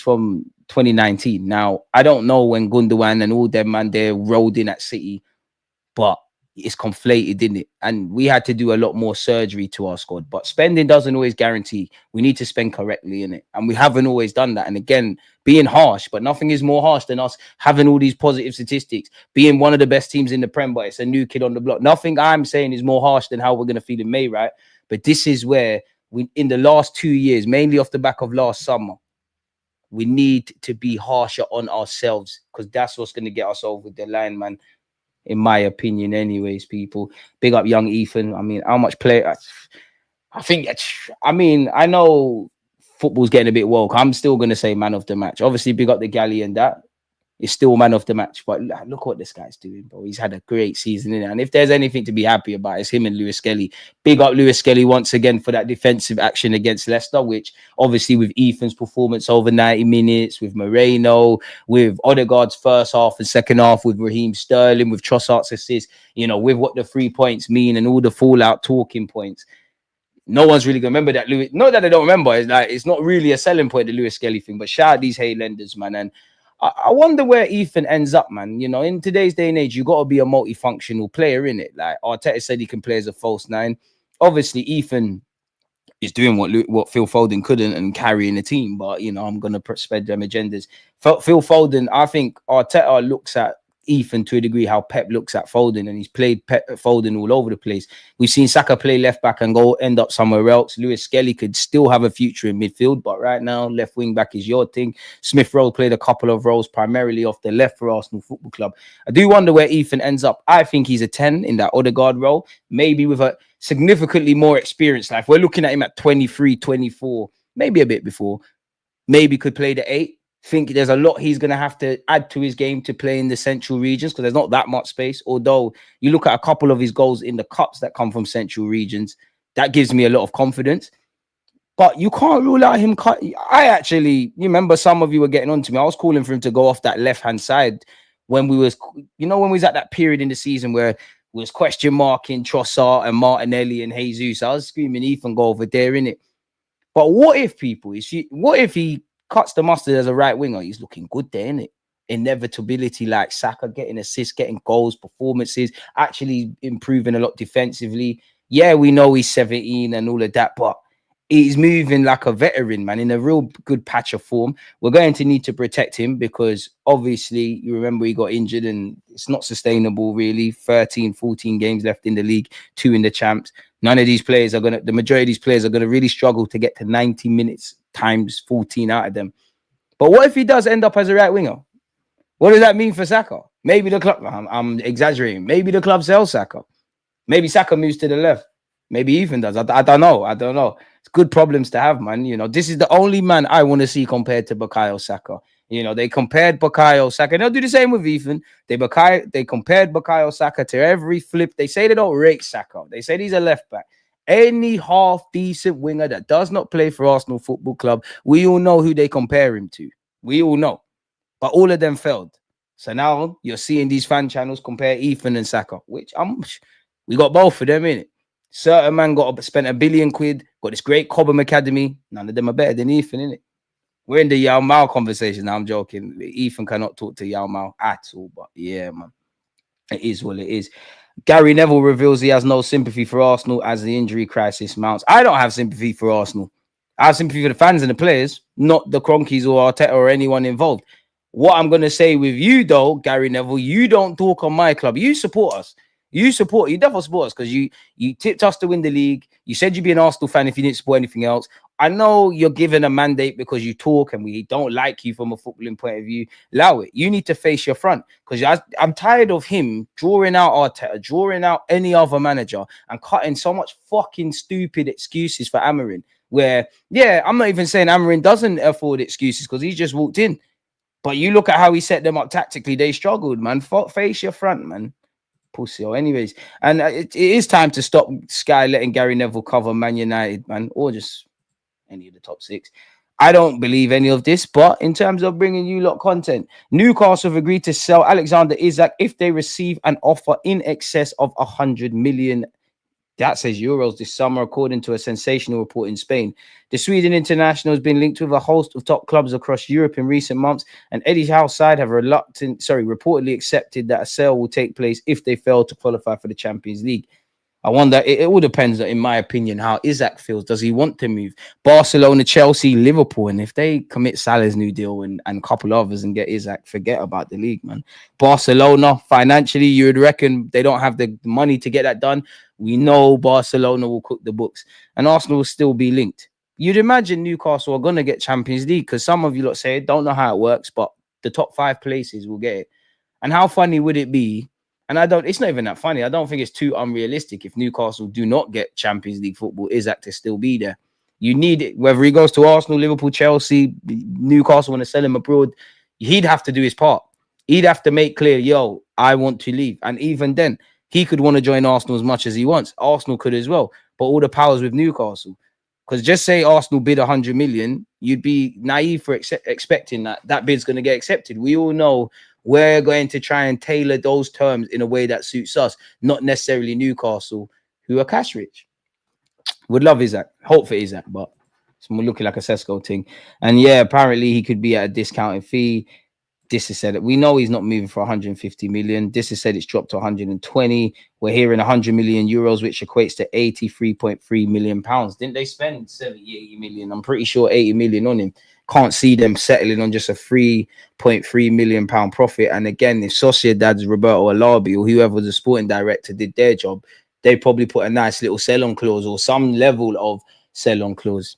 from 2019. Now, I don't know when Gundogan and all them, man, they're rolled in at City, but it's conflated, isn't it? And we had to do a lot more surgery to our squad. But spending doesn't always guarantee. We need to spend correctly, innit? And we haven't always done that. And again, being harsh, but nothing is more harsh than us having all these positive statistics, being one of the best teams in the Prem, but it's a new kid on the block. Nothing I'm saying is more harsh than how we're going to feel in May, right? But this is where we, in the last 2 years, mainly off the back of last summer, we need to be harsher on ourselves because that's what's going to get us over the line, man. In my opinion, anyways, people. Big up young Ethan. I mean, how much play? I know football's getting a bit woke. I'm still going to say man of the match. Obviously, big up the galley and that. It's still man of the match. But look what this guy's doing, bro. He's had a great season in it. And if there's anything to be happy about, it's him and Lewis Skelly. Big up Lewis Skelly once again for that defensive action against Leicester, which obviously with Ethan's performance over 90 minutes, with Merino, with Odegaard's first half and second half, with Raheem Sterling, with Trossard's assist, you know, with what the 3 points mean and all the fallout talking points. No one's really going to remember that Lewis. Not that they don't remember. It's like, it's not really a selling point, the Lewis Skelly thing. But shout out these Haylenders, man. And I wonder where Ethan ends up, man. You know, in today's day and age, you got to be a multifunctional player, in it. Like Arteta said, he can play as a false nine. Obviously, Ethan is doing what Phil Foden couldn't and carrying the team. But you know, I'm gonna spread them agendas. Phil Foden, I think Arteta looks at Ethan to a degree how Pep looks at Foden, and he's played Foden all over the place. We've seen Saka play left back and go end up somewhere else. Lewis Skelly could still have a future in midfield, but right now left wing back is your thing. Smith Rowe played a couple of roles primarily off the left for Arsenal Football Club. I do wonder where Ethan ends up. I think he's a 10 in that Odegaard role, maybe with a significantly more experienced life. We're looking at him at 23, 24, maybe a bit before. Maybe could play the 8. Think there's a lot he's going to have to add to his game to play in the central regions because there's not that much space. Although you look at a couple of his goals in the cups that come from central regions, that gives me a lot of confidence. But you can't rule out him. You remember some of you were getting on to me. I was calling for him to go off that left-hand side when we was at that period in the season where we was question marking Trossard and Martinelli and Jesus. I was screaming, Ethan, go over there, innit? But what if he cuts the mustard as a right winger? He's looking good there, innit? Inevitability like Saka, getting assists, getting goals, performances, actually improving a lot defensively. Yeah, we know he's 17 and all of that, but he's moving like a veteran, man, in a real good patch of form. We're going to need to protect him because obviously you remember he got injured and it's not sustainable really. 13, 14 games left in the league, 2 in the champs. None of these players the majority of these players are going to really struggle to get to 90 minutes times 14 out of them. But what if he does end up as a right winger? What does that mean for Saka? Maybe the club, I'm exaggerating. Maybe the club sells Saka. Maybe Saka moves to the left. Maybe Ethan does. I don't know. I don't know. It's good problems to have, man. You know, this is the only man I want to see compared to Bukayo Saka. You know, they compared Bukayo Saka. They'll do the same with Ethan. They compared Bukayo Saka to every flip. They say they don't rate Saka. They say he's a left back. Any half decent winger that does not play for Arsenal Football Club, we all know who they compare him to. We all know. But all of them failed. So now you're seeing these fan channels compare Ethan and Saka, which we got both of them in it. Certain man spent £1 billion, got this great Cobham Academy. None of them are better than Ethan, innit? We're in the Yao Mao conversation. Now I'm joking. Ethan cannot talk to Yao Mao at all. But yeah, man, it is what it is. Gary Neville reveals he has no sympathy for Arsenal as the injury crisis mounts. I don't have sympathy for Arsenal. I have sympathy for the fans and the players, not the Cronkies or Arteta or anyone involved. What I'm going to say with you, though, Gary Neville, you don't talk on my club. You support us. You definitely support us because you tipped us to win the league. You said you'd be an Arsenal fan if you didn't support anything else. I know you're given a mandate because you talk and we don't like you from a footballing point of view. Allow it. You need to face your front because I'm tired of him drawing out Arteta, drawing out any other manager and cutting so much fucking stupid excuses for Amorim. Where, yeah, I'm not even saying Amorim doesn't afford excuses because he's just walked in. But you look at how he set them up tactically. They struggled, man. Face your front, man. Pussy. Anyways, and it is time to stop Sky letting Gary Neville cover Man United, man, or just any of the top six. I don't believe any of this, but in terms of bringing you lot content, Newcastle have agreed to sell Alexander Isak if they receive an offer in excess of 100 million. That says euros this summer, according to a sensational report in Spain. The Sweden international has been linked with a host of top clubs across Europe in recent months, and Eddie Howe's side have reportedly accepted that a sale will take place if they fail to qualify for the Champions League. I wonder, it all depends, in my opinion, how Isak feels. Does he want to move? Barcelona, Chelsea, Liverpool, and if they commit Salah's new deal and a couple others and get Isak, forget about the league, man. Barcelona, financially, you would reckon they don't have the money to get that done. We know Barcelona will cook the books, and Arsenal will still be linked. You'd imagine Newcastle are going to get Champions League because some of you lot say don't know how it works, but the top 5 places will get it. And how funny would it be? And it's not even that funny. I don't think it's too unrealistic if Newcastle do not get Champions League football, Isak to still be there. You need it, whether he goes to Arsenal, Liverpool, Chelsea, Newcastle want to sell him abroad, he'd have to do his part. He'd have to make clear, yo, I want to leave. And even then, he could want to join Arsenal as much as he wants. Arsenal could as well. But all the powers with Newcastle. Because just say Arsenal bid 100 million, you'd be naive for expecting that bid's going to get accepted. We all know we're going to try and tailor those terms in a way that suits us, not necessarily Newcastle, who are cash rich. Would love Isak, hope for Isak, but it's more looking like a Sesko thing. And yeah, apparently he could be at a discounted fee. This is said that we know he's not moving for 150 million. This is said it's dropped to 120. We're hearing 100 million euros, which equates to 83.3 million pounds. Didn't they spend 70, 80 million? I'm pretty sure 80 million on him. Can't see them settling on just a 3.3 million pound profit. And again, if Sociedad's Roberto Alabi or whoever the sporting director did their job, they probably put a nice little sell-on clause or some level of sell-on clause.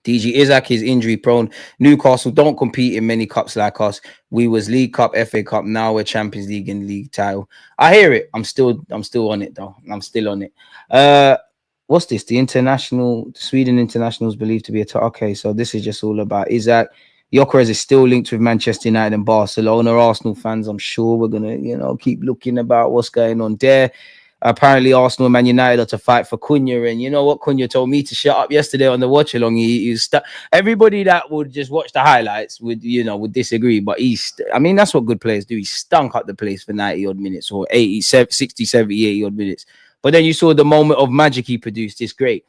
DG Isak is injury prone. Newcastle don't compete in many cups like us. We was League Cup, FA Cup. Now we're Champions League and league title. I hear it. I'm still on it though. I'm still on it. What's this? The Sweden international is believed to be okay. So this is just all about Isak. Gyökeres is still linked with Manchester United and Barcelona. Arsenal fans, I'm sure we're gonna, keep looking about what's going on there. Apparently, Arsenal and Man United are to fight for Cunha. And you know what? Cunha told me to shut up yesterday on the watch along. Everybody that would just watch the highlights would disagree. But that's what good players do. He stunk up the place for 90 odd minutes or 80, 60, 70, 80 odd minutes. But then you saw the moment of magic he produced. It's great.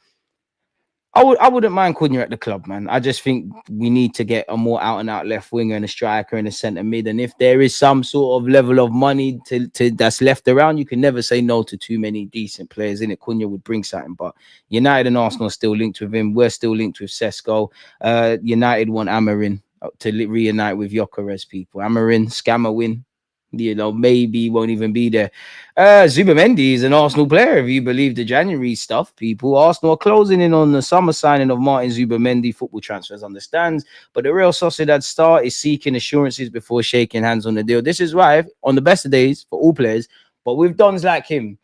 I wouldn't mind Cunha at the club, man. I just think we need to get a more out-and-out left winger and a striker and a centre mid. And if there is some sort of level of money to that's left around, you can never say no to too many decent players in it. Cunha would bring something, but United and Arsenal are still linked with him. We're still linked with Sesko. United want Amorim to reunite with Gyökeres people. Amorim, scammer win. Maybe won't even be there. Zubimendi is an Arsenal player, if you believe the January stuff, people. Arsenal are closing in on the summer signing of Martin Zubimendi. Football Transfers understands, but the Real Sociedad star is seeking assurances before shaking hands on the deal. This is right on the best of days for all players, but with dons like him,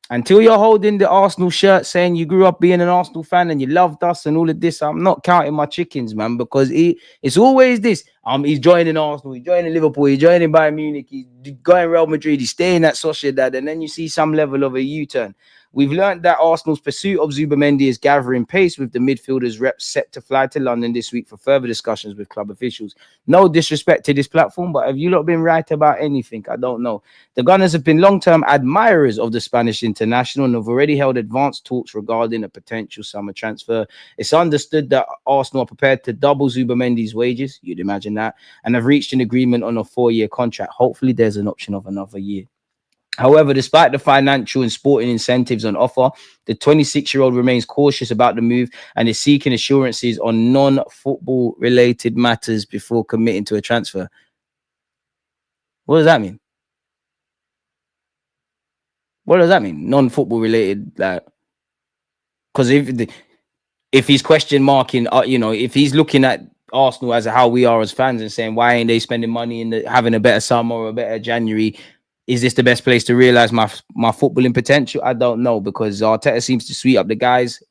Until you're holding the Arsenal shirt saying you grew up being an Arsenal fan and you loved us and all of this, I'm not counting my chickens, man, because it's always this. He's joining Arsenal, he's joining Liverpool, he's joining Bayern Munich, he's going Real Madrid, he's staying at Sociedad, and then you see some level of a U-turn. We've learned that Arsenal's pursuit of Zubimendi is gathering pace, with the midfielder's reps set to fly to London this week for further discussions with club officials. No disrespect to this platform, but have you not been right about anything? I don't know. The Gunners have been long-term admirers of the Spanish international and have already held advanced talks regarding a potential summer transfer. It's understood that Arsenal are prepared to double Zubimendi's wages, you'd imagine that, and have reached an agreement on a 4-year contract. Hopefully there's an option of another year. However, despite the financial and sporting incentives on offer, the 26-year-old remains cautious about the move and is seeking assurances on non-football related matters before committing to a transfer. What does that mean? What does that mean? Non-football related, like, because if he's question marking, if he's looking at Arsenal as how we are as fans and saying why ain't they spending money in having a better summer or a better January? Is this the best place to realize my footballing potential? I don't know, because Arteta seems to sweet up the guys.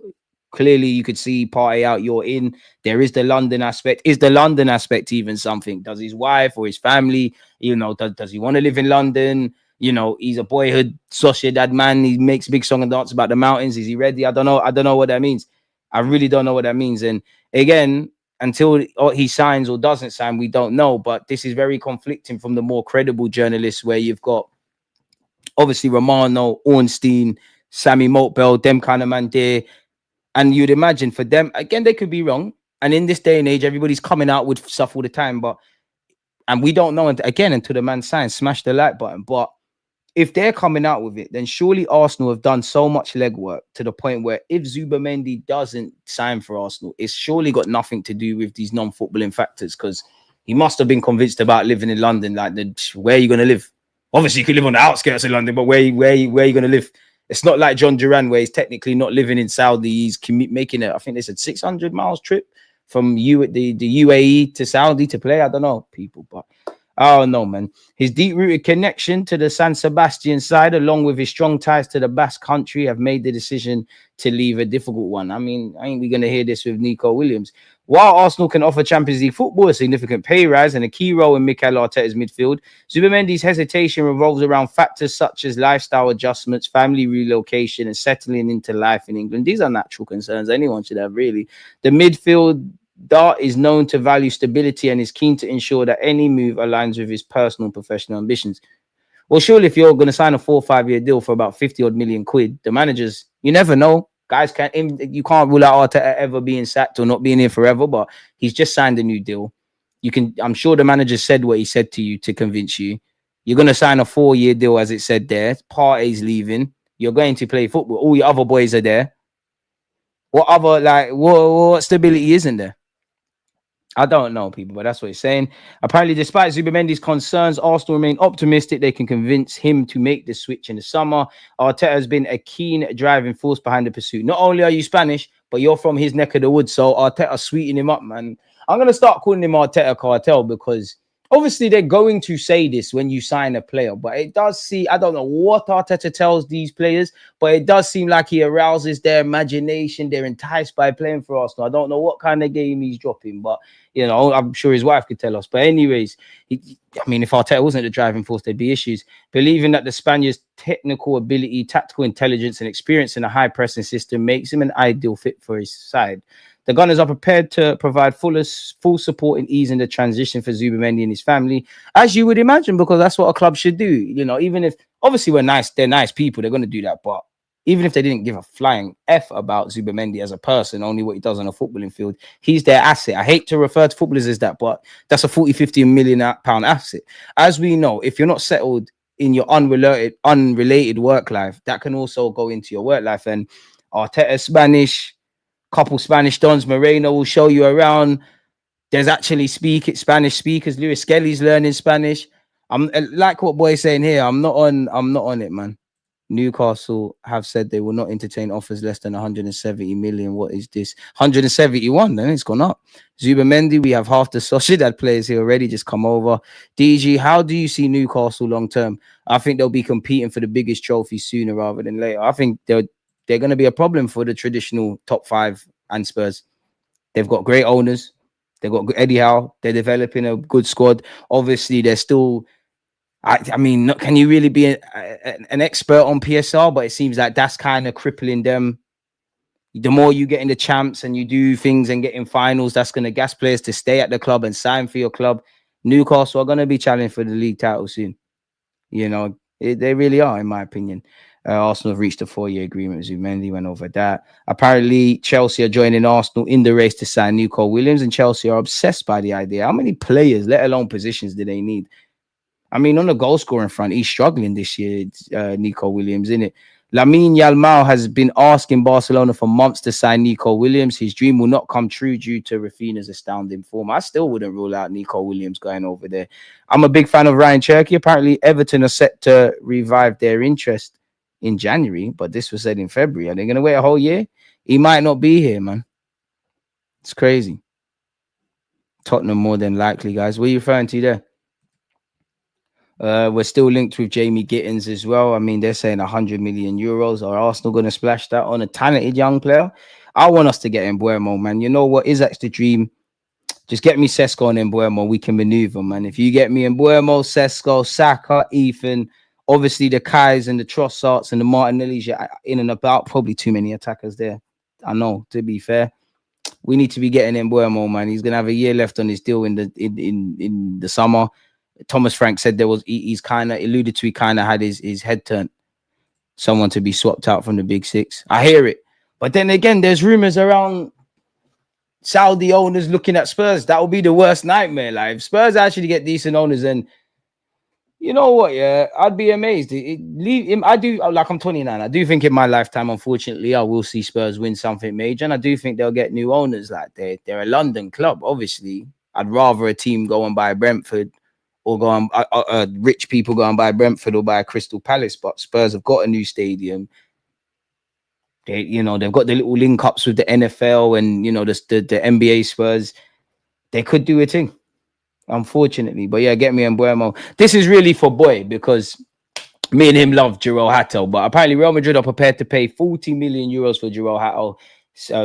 Clearly, you could see party out, you're in. There is the London aspect. Is the London aspect even something? Does his wife or his family, does he want to live in London? He's a boyhood Sociedad man. He makes big song and dance about the mountains. Is he ready? I don't know what that means. I really don't know what that means. And again, until he signs or doesn't sign, we don't know. But this is very conflicting from the more credible journalists, where you've got obviously Romano, Ornstein, Sammy Motbell, them kind of man there. And you'd imagine for them, again, they could be wrong. And in this day and age, everybody's coming out with stuff all the time. And we don't know, again, until the man signs, smash the like button. But if they're coming out with it, then surely Arsenal have done so much legwork to the point where if Zubimendi doesn't sign for Arsenal, it's surely got nothing to do with these non-footballing factors, because he must have been convinced about living in London. Like, where are you going to live? Obviously, you could live on the outskirts of London, but where are you going to live? It's not like John Duran, where he's technically not living in Saudi. He's making it, I think they said 600 miles trip from the UAE to Saudi to play. I don't know, people, but I don't know, man. His deep-rooted connection to the San Sebastian side, along with his strong ties to the Basque country, have made the decision to leave a difficult one. I mean, ain't we going to hear this with Nico Williams? While Arsenal can offer Champions League football a significant pay rise and a key role in Mikel Arteta's midfield, Zubimendi's hesitation revolves around factors such as lifestyle adjustments, family relocation, and settling into life in England. These are natural concerns anyone should have, really. The midfield Dart is known to value stability and is keen to ensure that any move aligns with his personal and professional ambitions. Well, surely if you're going to sign a 4 or 5 year deal for about 50 odd million quid, the managers, you never know. Guys, you can't rule out Arteta ever being sacked or not being here forever, but he's just signed a new deal. I'm sure the manager said what he said to you to convince you. You're going to sign a 4 year deal, as it said there. Partey's leaving. You're going to play football. All your other boys are there. What stability isn't there? I don't know, people, but that's what he's saying. Apparently, despite Zubimendi's concerns, Arsenal remain optimistic they can convince him to make the switch in the summer. Arteta has been a keen driving force behind the pursuit. Not only are you Spanish, but you're from his neck of the woods, so Arteta sweetening him up, man. I'm going to start calling him Arteta Cartel, because obviously they're going to say this when you sign a player, but it does seem, I don't know what Arteta tells these players, but it does seem like he arouses their imagination. They're enticed by playing for Arsenal. I don't know what kind of game he's dropping, but I'm sure his wife could tell us. But anyways, if Arteta wasn't the driving force, there'd be issues. Believing that the Spaniard's technical ability, tactical intelligence, and experience in a high pressing system makes him an ideal fit for his side. The Gunners are prepared to provide full support in easing the transition for Zubimendi and his family, as you would imagine, because that's what a club should do. Even if, obviously, they're nice people, they're going to do that. But even if they didn't give a flying F about Zubimendi as a person, only what he does on a footballing field, he's their asset. I hate to refer to footballers as that, but that's a 40, 50 million pound asset. As we know, if you're not settled in your unrelated work life, that can also go into your work life. And Arteta Spanish, couple Spanish dons, Moreno will show you around. There's actually Spanish speakers. Lewis Skelly's learning Spanish. I'm like what boy's saying here. I'm not on it, man. Newcastle have said they will not entertain offers less than 170 million. What is this? 171, then it's gone up. Zubimendi, we have half the Sociedad players here already just come over. DG, how do you see Newcastle long term? I think they'll be competing for the biggest trophy sooner rather than later. I think they're going to be a problem for the traditional top five and Spurs. They've got great owners. They've got Eddie Howe. They're developing a good squad. Obviously, they're still... I mean, can you really be an expert on PSR? But it seems like that's kind of crippling them. The more you get in the champs and you do things and get in finals, that's going to gas players to stay at the club and sign for your club. Newcastle are going to be challenged for the league title soon. You know, they really are, in my opinion. Arsenal have reached a 4-year agreement with Zubimendi, went over that. Apparently, Chelsea are joining Arsenal in the race to sign Nico Williams, and Chelsea are obsessed by the idea. How many players, let alone positions, do they need? I mean, on the goal scoring front, he's struggling this year, Nico Williams, isn't it? Lamine Yamal has been asking Barcelona for months to sign Nico Williams. His dream will not come true due to Rafinha's astounding form. I still wouldn't rule out Nico Williams going over there. I'm a big fan of Ryan Cherky. Apparently, Everton are set to revive their interest in January, but this was said in February. Are they going to wait a whole year? He might not be here, man. It's crazy. Tottenham more than likely, guys. What are you referring to there? We're still linked with Jamie Gittins as well. I mean, they're saying 100 million euros. Are Arsenal going to splash that on a talented young player? I want us to get Mbuemo, man. You know what? Isak's the dream. Just get me Sesko and Mbuemo. We can maneuver, man. If you get me Mbuemo, Sesko, Saka, Ethan, obviously the Kais and the Trossards and the Martinellis in and about. Probably too many attackers there. I know, to be fair. We need to be getting Mbuemo, man. He's going to have a year left on his deal in the summer. Thomas Frank said he's kind of alluded to, he kind of had his head turned. Someone to be swapped out from the big six. I hear it. But then again, there's rumors around Saudi owners looking at Spurs. That would be the worst nightmare. Like, if Spurs actually get decent owners, and you know what, yeah, I'd be amazed. I do, like, I'm 29. I do think in my lifetime, unfortunately, I will see Spurs win something major. And I do think they'll get new owners. Like, they're a London club, obviously. I'd rather a team go and buy Brentford, or go on, rich people go and buy Brentford or buy Crystal Palace. But Spurs have got a new stadium. They've got the little link ups with the NFL and, the NBA Spurs. They could do a thing, unfortunately. But yeah, get me Mbuemo. This is really for Boy, because me and him love Jarrell Hatto. But apparently Real Madrid are prepared to pay 40 million euros for Jarrell Hatto,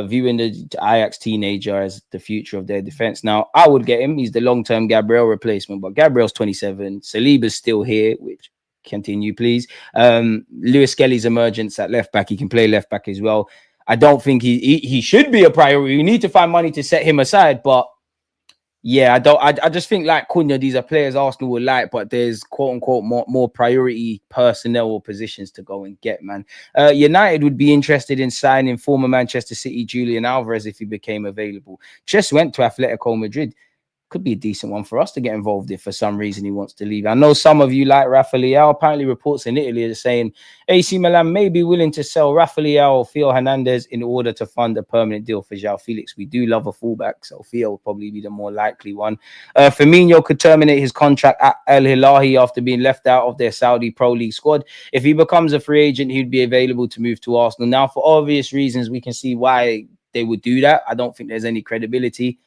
viewing the Ajax teenager as the future of their defense. Now, I would get him. He's the long-term Gabriel replacement, but Gabriel's 27. Saliba's still here, which continue, please. Lewis Skelly's emergence at left back. He can play left back as well. I don't think he should be a priority. We need to find money to set him aside, but yeah, I just think, like Cunha, these are players Arsenal would like, but there's quote unquote more priority personnel or positions to go and get, man. United would be interested in signing former Manchester City Julian Alvarez if he became available. Just went to Atletico Madrid. Could be a decent one for us to get involved if for some reason he wants to leave. I know some of you like Rafa Leao. Apparently reports in Italy are saying AC Milan may be willing to sell Rafa Leao or Theo Hernandez in order to fund a permanent deal for João Felix. We do love a fullback, so Theo will probably be the more likely one. Firmino could terminate his contract at Al Hilal after being left out of their Saudi Pro League squad. If he becomes a free agent, he'd be available to move to Arsenal. Now, for obvious reasons, we can see why they would do that. I don't think there's any credibility.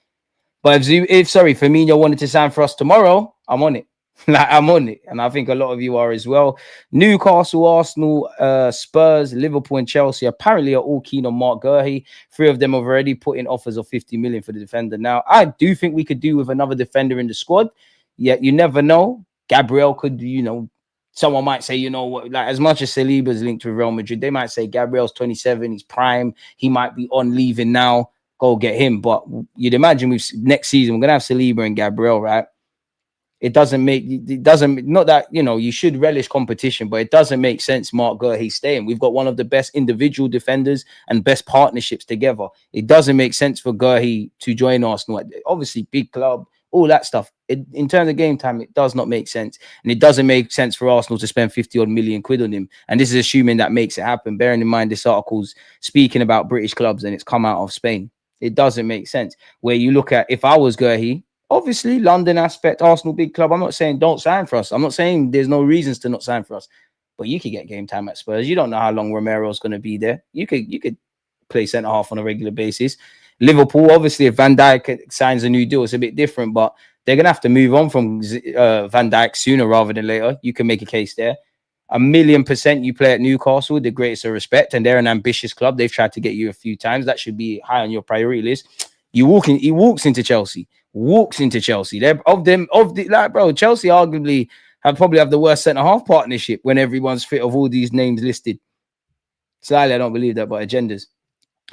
But if Firmino wanted to sign for us tomorrow, I'm on it. Like, I'm on it. And I think a lot of you are as well. Newcastle, Arsenal, Spurs, Liverpool and Chelsea apparently are all keen on Mark Guehi. 3 of them have already put in offers of 50 million for the defender. Now, I do think we could do with another defender in the squad. Yet you never know. Gabriel could, someone might say, like, as much as Saliba's linked with Real Madrid, they might say Gabriel's 27, he's prime. He might be on leaving now. Go get him. But you'd imagine next season we're gonna have Saliba and Gabriel, right? Not that you should relish competition, but it doesn't make sense Mark Guehi staying. We've got one of the best individual defenders and best partnerships together. It doesn't make sense for Guehi to join Arsenal. Obviously, big club, all that stuff. In terms of game time, it does not make sense. And it doesn't make sense for Arsenal to spend 50 odd million quid on him. And this is assuming that makes it happen. Bearing in mind this article's speaking about British clubs and it's come out of Spain. It doesn't make sense. Where you look at, if I was Guehi, obviously London aspect, Arsenal big club. I'm not saying don't sign for us. I'm not saying there's no reasons to not sign for us. but you could get game time at Spurs. You don't know how long Romero's going to be there. You could play centre half on a regular basis. Liverpool, obviously, if Van Dijk signs a new deal, it's a bit different, but they're going to have to move on from Van Dijk sooner rather than later. You can make a case there. 1,000,000% you play at Newcastle, the greatest of respect, and they're an ambitious club. They've tried to get you a few times. That should be high on your priority list. He walks into Chelsea. They're bro, Chelsea arguably probably have the worst centre-half partnership when everyone's fit of all these names listed. Slightly, I don't believe that, but agendas.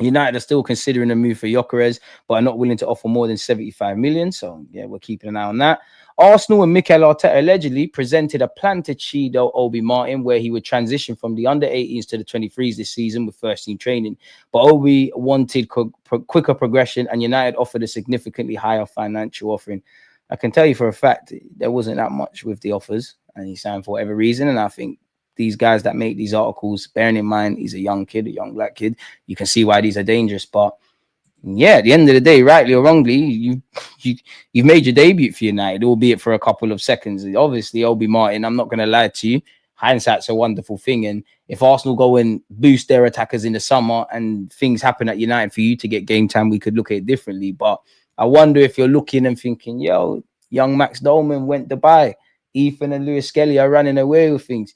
United are still considering a move for Gyökeres, but are not willing to offer more than 75 million. So, yeah, we're keeping an eye on that. Arsenal and Mikel Arteta allegedly presented a plan to Chido Obi Martin, where he would transition from the under-18s to the 23s this season with first-team training. But Obi wanted quicker progression, and United offered a significantly higher financial offering. I can tell you for a fact, there wasn't that much with the offers, and he signed for whatever reason, and I think these guys that make these articles, bearing in mind he's a young black kid, you can see why these are dangerous. But yeah, at the end of the day, rightly or wrongly, you've made your debut for United, albeit for a couple of seconds. Obviously, Obi Martin, I'm not going to lie to you, hindsight's a wonderful thing. And if Arsenal go and boost their attackers in the summer and things happen at United for you to get game time, we could look at it differently. But I wonder if you're looking and thinking, yo, young Max Dolman went to Dubai. Ethan and Lewis Skelly are running away with things.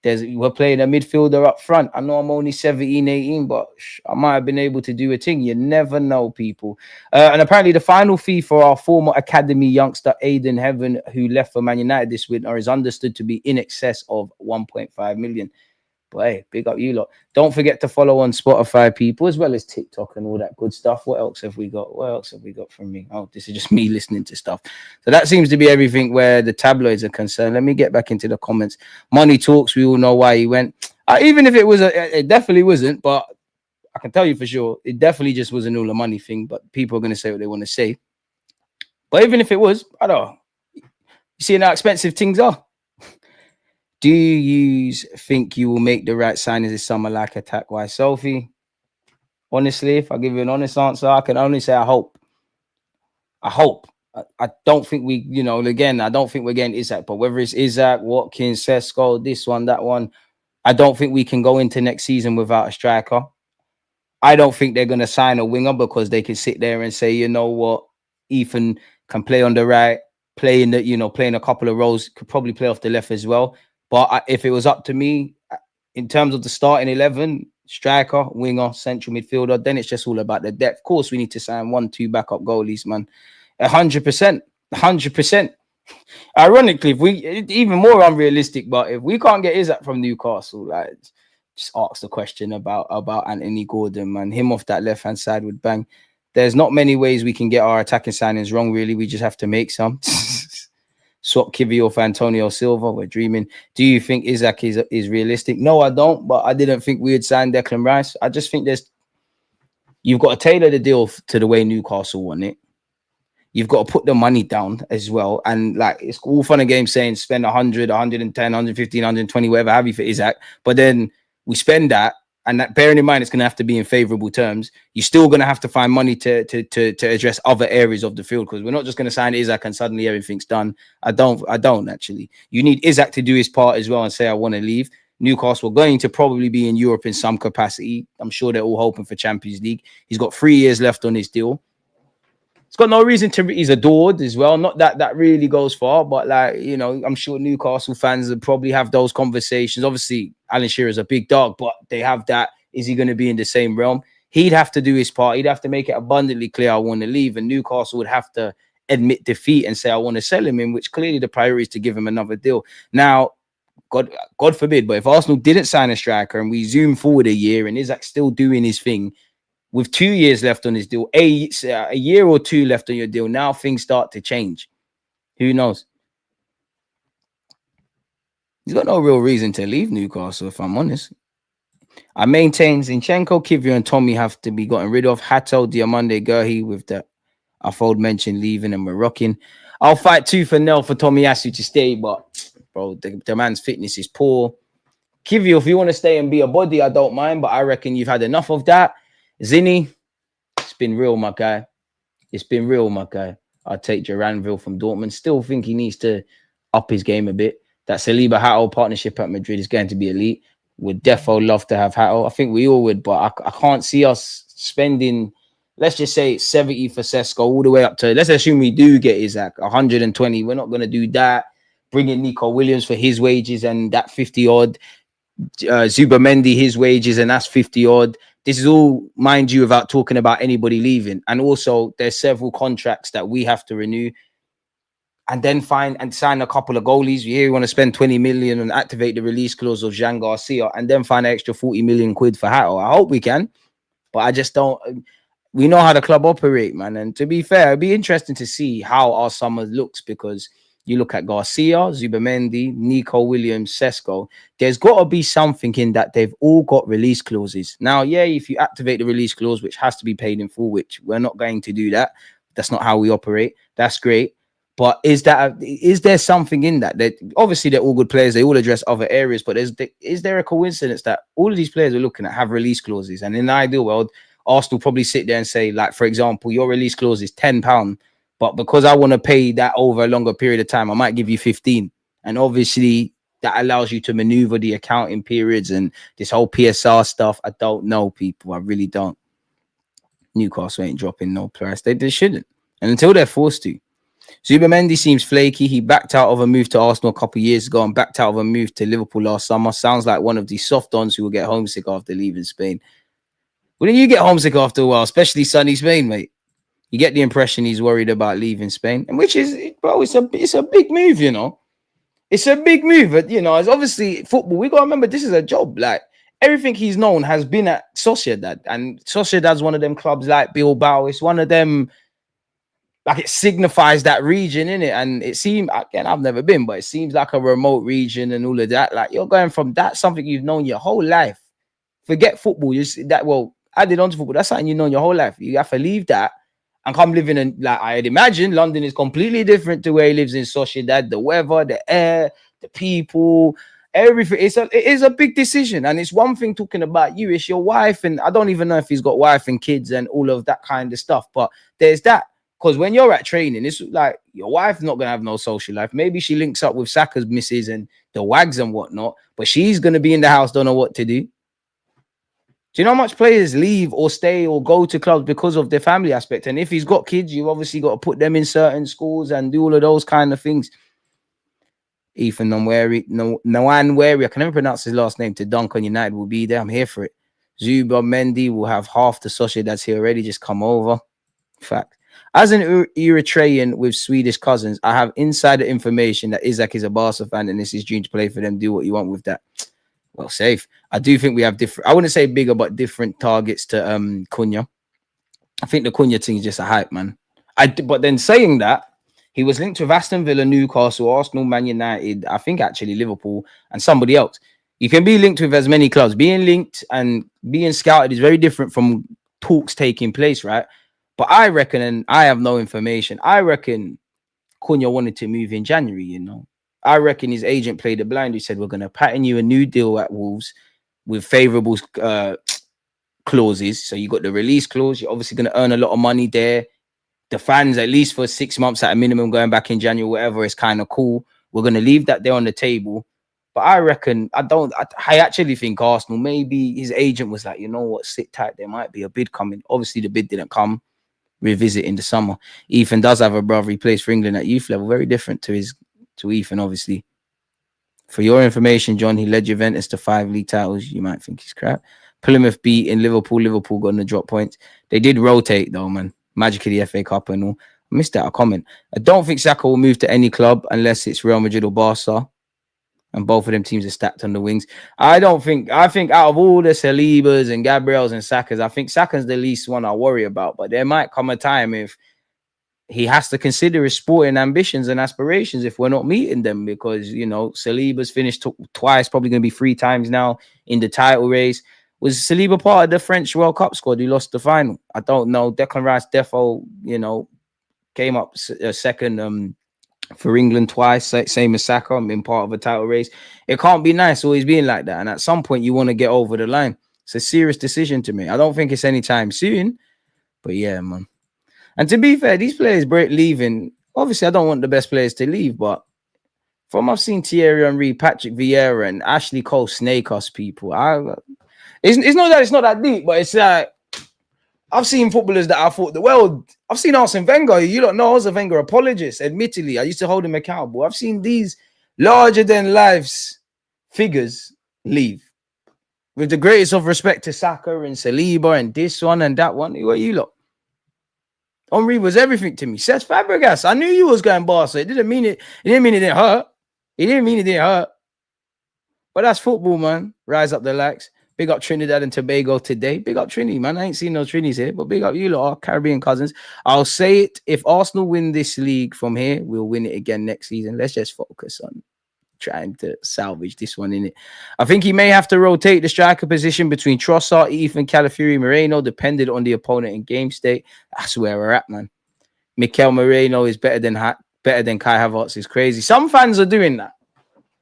We're playing a midfielder up front. I know I'm only 17, 18, but I might have been able to do a thing. You never know, people. And apparently the final fee for our former academy youngster, Aiden Heaven, who left for Man United this winter, is understood to be in excess of 1.5 million. But hey, big up you lot. Don't forget to follow on Spotify, people, as well as TikTok and all that good stuff. What else have we got? What else have we got from me? Oh, this is just me listening to stuff. So that seems to be everything where the tabloids are concerned. Let me get back into the comments. Money talks. We all know why he went. Even if it was, it definitely wasn't. But I can tell you for sure, it definitely just wasn't all a money thing. But people are going to say what they want to say. But even if it was, I don't know. You see how expensive things are. Do you think you will make the right signings this summer, like attack-wise? Sophie, honestly, if I give you an honest answer, I can only say I hope. I don't think we, again, I don't think we're getting Isak, but whether it's Isak, Watkins, Sesko, this one, that one, I don't think we can go into next season without a striker. I don't think they're going to sign a winger because they can sit there and say, you know what, Ethan can play on the right, playing a couple of roles, could probably play off the left as well. But if it was up to me, in terms of the starting 11, striker, winger, central midfielder, then it's just all about the depth. Of course, we need to sign 1-2 backup goalies, man. 100%. Ironically, if we even more unrealistic, but if we can't get Isak from Newcastle, like just ask the question about Anthony Gordon, man. Him off that left-hand side would bang. There's not many ways we can get our attacking signings wrong, really. We just have to make some. Swap Kivior for Antonio Silva. We're dreaming. Do you think Isak is realistic? No, I don't. But I didn't think we would sign Declan Rice. I just think you've got to tailor the deal to the way Newcastle want it. You've got to put the money down as well. And like, it's all fun and games saying spend 100, 110, 115, 120, whatever have you for Isak. But then we spend that. And that, bearing in mind, it's going to have to be in favourable terms. You're still going to have to find money to address other areas of the field, because we're not just going to sign Isak and suddenly everything's done. I don't actually. You need Isak to do his part as well and say, I want to leave. Newcastle are going to probably be in Europe in some capacity. I'm sure they're all hoping for Champions League. He's got 3 years left on his deal. He's got no reason to. He's adored as well. Not that really goes far, but like, I'm sure Newcastle fans will probably have those conversations. Obviously, Alan Shearer's a big dog, but they have that. Is he going to be in the same realm? He'd have to do his part. He'd have to make it abundantly clear I want to leave, and Newcastle would have to admit defeat and say I want to sell him in. Which clearly the priority is to give him another deal. Now, God forbid, but if Arsenal didn't sign a striker and we zoom forward a year and Isak's still doing his thing, with 2 years left on his deal, a year or two left on your deal, now things start to change. Who knows? He's got no real reason to leave Newcastle, if I'm honest. I maintain Zinchenko, Kivior, and Tommy have to be gotten rid of. Hato, Diamande, Gurhi, with the aforementioned leaving and Moroccan. I'll fight tooth and nail for Tomiyasu to stay, but bro, the man's fitness is poor. Kivior, if you want to stay and be a body, I don't mind, but I reckon you've had enough of that. Zinni, it's been real, my guy. I'll take Duranville from Dortmund. Still think he needs to up his game a bit. that Saliba Hato partnership at Madrid is going to be elite. Would defo love to have Hato. I think we all would, but I can't see us spending, let's just say 70 for Sesko all the way up to, let's assume we do get Isak 120. We're not going to do that. Bring in Nico Williams for his wages and that 50 odd. Zubimendi his wages and that's 50 odd. This is all, mind you, without talking about anybody leaving. And also there's several contracts that we have to renew and then find and sign a couple of goalies. You want to spend 20 million and activate the release clause of Jean Garcia and then find an extra 40 million quid for Hato. I hope we can, but I just don't. We know how the club operate, man. And to be fair, it'd be interesting to see how our summer looks, because you look at Garcia, Zubimendi, Nico Williams, Sesko. There's got to be something in that they've all got release clauses. Now, yeah, if you activate the release clause, which has to be paid in full, which we're not going to do that. That's not how we operate. That's great. But is there something in that? That obviously they're all good players. They all address other areas. But is there a coincidence that all of these players we're looking at have release clauses? And in the ideal world, Arsenal probably sit there and say, like, for example, your release clause is £10. But because I want to pay that over a longer period of time, I might give you 15. And obviously that allows you to maneuver the accounting periods and this whole PSR stuff. I don't know, people. I really don't. Newcastle ain't dropping no price. They shouldn't. And until they're forced to. Zubimendi seems flaky. He backed out of a move to Arsenal a couple of years ago and backed out of a move to Liverpool last summer. Sounds like one of these soft dons who will get homesick after leaving Spain. Wouldn't you get homesick after a while, especially sunny Spain, mate? You get the impression he's worried about leaving Spain, and which is, bro, it's a big move, you know. It's a big move, but, you know, it's obviously football. We got to remember this is a job. Like, everything he's known has been at Sociedad, and Sociedad's one of them clubs like Bilbao. It's one of them, like, it signifies that region, innit? And it seems, again, I've never been, but it seems like a remote region and all of that. Like, you're going from that, something you've known your whole life. Forget football. You see that, well, added on to football, that's something you've known your whole life. You have to leave that and come live in, like, I'd imagine London is completely different to where he lives in Sociedad. The weather, the air, the people, everything. It is a big decision. And it's one thing talking about you, it's your wife. And I don't even know if he's got wife and kids and all of that kind of stuff. But there's that. Because when you're at training, it's like your wife's not going to have no social life. Maybe she links up with Saka's missus and the wags and whatnot. But she's going to be in the house, don't know what to do. Do you know how much players leave or stay or go to clubs because of their family aspect? And if he's got kids, you've obviously got to put them in certain schools and do all of those kind of things. Ethan Nwaneri, I can never pronounce his last name, to dunk on United will be there. I'm here for it. Zubimendi will have half the Sociedad that's here already. Just come over. Fact. As an Eritrean with Swedish cousins, I have insider information that Isak is a Barca fan and this is dream to play for them. Do what you want with that. Well, safe. I do think we have different, I wouldn't say bigger, but different targets to Cunha. I think the Cunha thing is just a hype, man. But then saying that, he was linked with Aston Villa, Newcastle, Arsenal, Man United, I think actually Liverpool, and somebody else. You can be linked with as many clubs. Being linked and being scouted is very different from talks taking place, right? But I reckon, and I have no information, I reckon Cunha wanted to move in January, you know. I reckon his agent played a blind. He said, we're going to pattern you a new deal at Wolves with favourable clauses. So you got the release clause. You're obviously going to earn a lot of money there. The fans, at least for 6 months at a minimum, going back in January, whatever, is kind of cool. We're going to leave that there on the table. But I reckon, I actually think Arsenal, maybe his agent was like, you know what, sit tight. There might be a bid coming. Obviously, the bid didn't come. Revisit in the summer. Ethan does have a brother. He plays for England at youth level. Very different to Ethan, obviously. For your information, John, he led Juventus to 5 league titles. You might think he's crap. Plymouth beat in Liverpool. Liverpool got on the drop points. They did rotate, though, man. Magically, the FA Cup and all. I missed out a comment. I don't think Saka will move to any club unless it's Real Madrid or Barca. And both of them teams are stacked on the wings. I think out of all the Salibas and Gabriels and Sakas, I think Saka's the least one I worry about. But there might come a time if he has to consider his sporting ambitions and aspirations if we're not meeting them, because, you know, Saliba's finished twice, probably going to be 3 times now in the title race. Was Saliba part of the French World Cup squad who lost the final? I don't know. Declan Rice, defo, you know, came up second for England twice, same as Saka, been part of a title race. It can't be nice always being like that. And at some point, you want to get over the line. It's a serious decision to me. I don't think it's anytime soon, but yeah, man. And to be fair, these players leaving, obviously, I don't want the best players to leave, but From I've seen Thierry Henry, Patrick Vieira, and Ashley Cole snake us people. It's not that it's not that deep, but it's like I've seen footballers that I thought the world. I've seen Arsene Wenger. You don't know I was a Wenger apologist. Admittedly, I used to hold him accountable. I've seen these larger than lives figures leave. With the greatest of respect to Saka and Saliba and this one and that one. What you lot? Henry was everything to me. Cesc Fabregas. I knew you was going Barca. It didn't mean it. It didn't mean it didn't hurt. It didn't mean it didn't hurt. But that's football, man. Rise up the likes. Big up Trinidad and Tobago today. Big up Trini, man. I ain't seen no Trinis here, but big up you lot, our Caribbean cousins. I'll say it. If Arsenal win this league from here, we'll win it again next season. Let's just focus on trying to salvage this one, innit? I think he may have to rotate the striker position between Trossard, Ethan, Calafiori, Moreno, depending on the opponent in game state. That's where we're at, man. Mikel Merino is better than Kai Havertz. Is crazy. Some fans are doing that.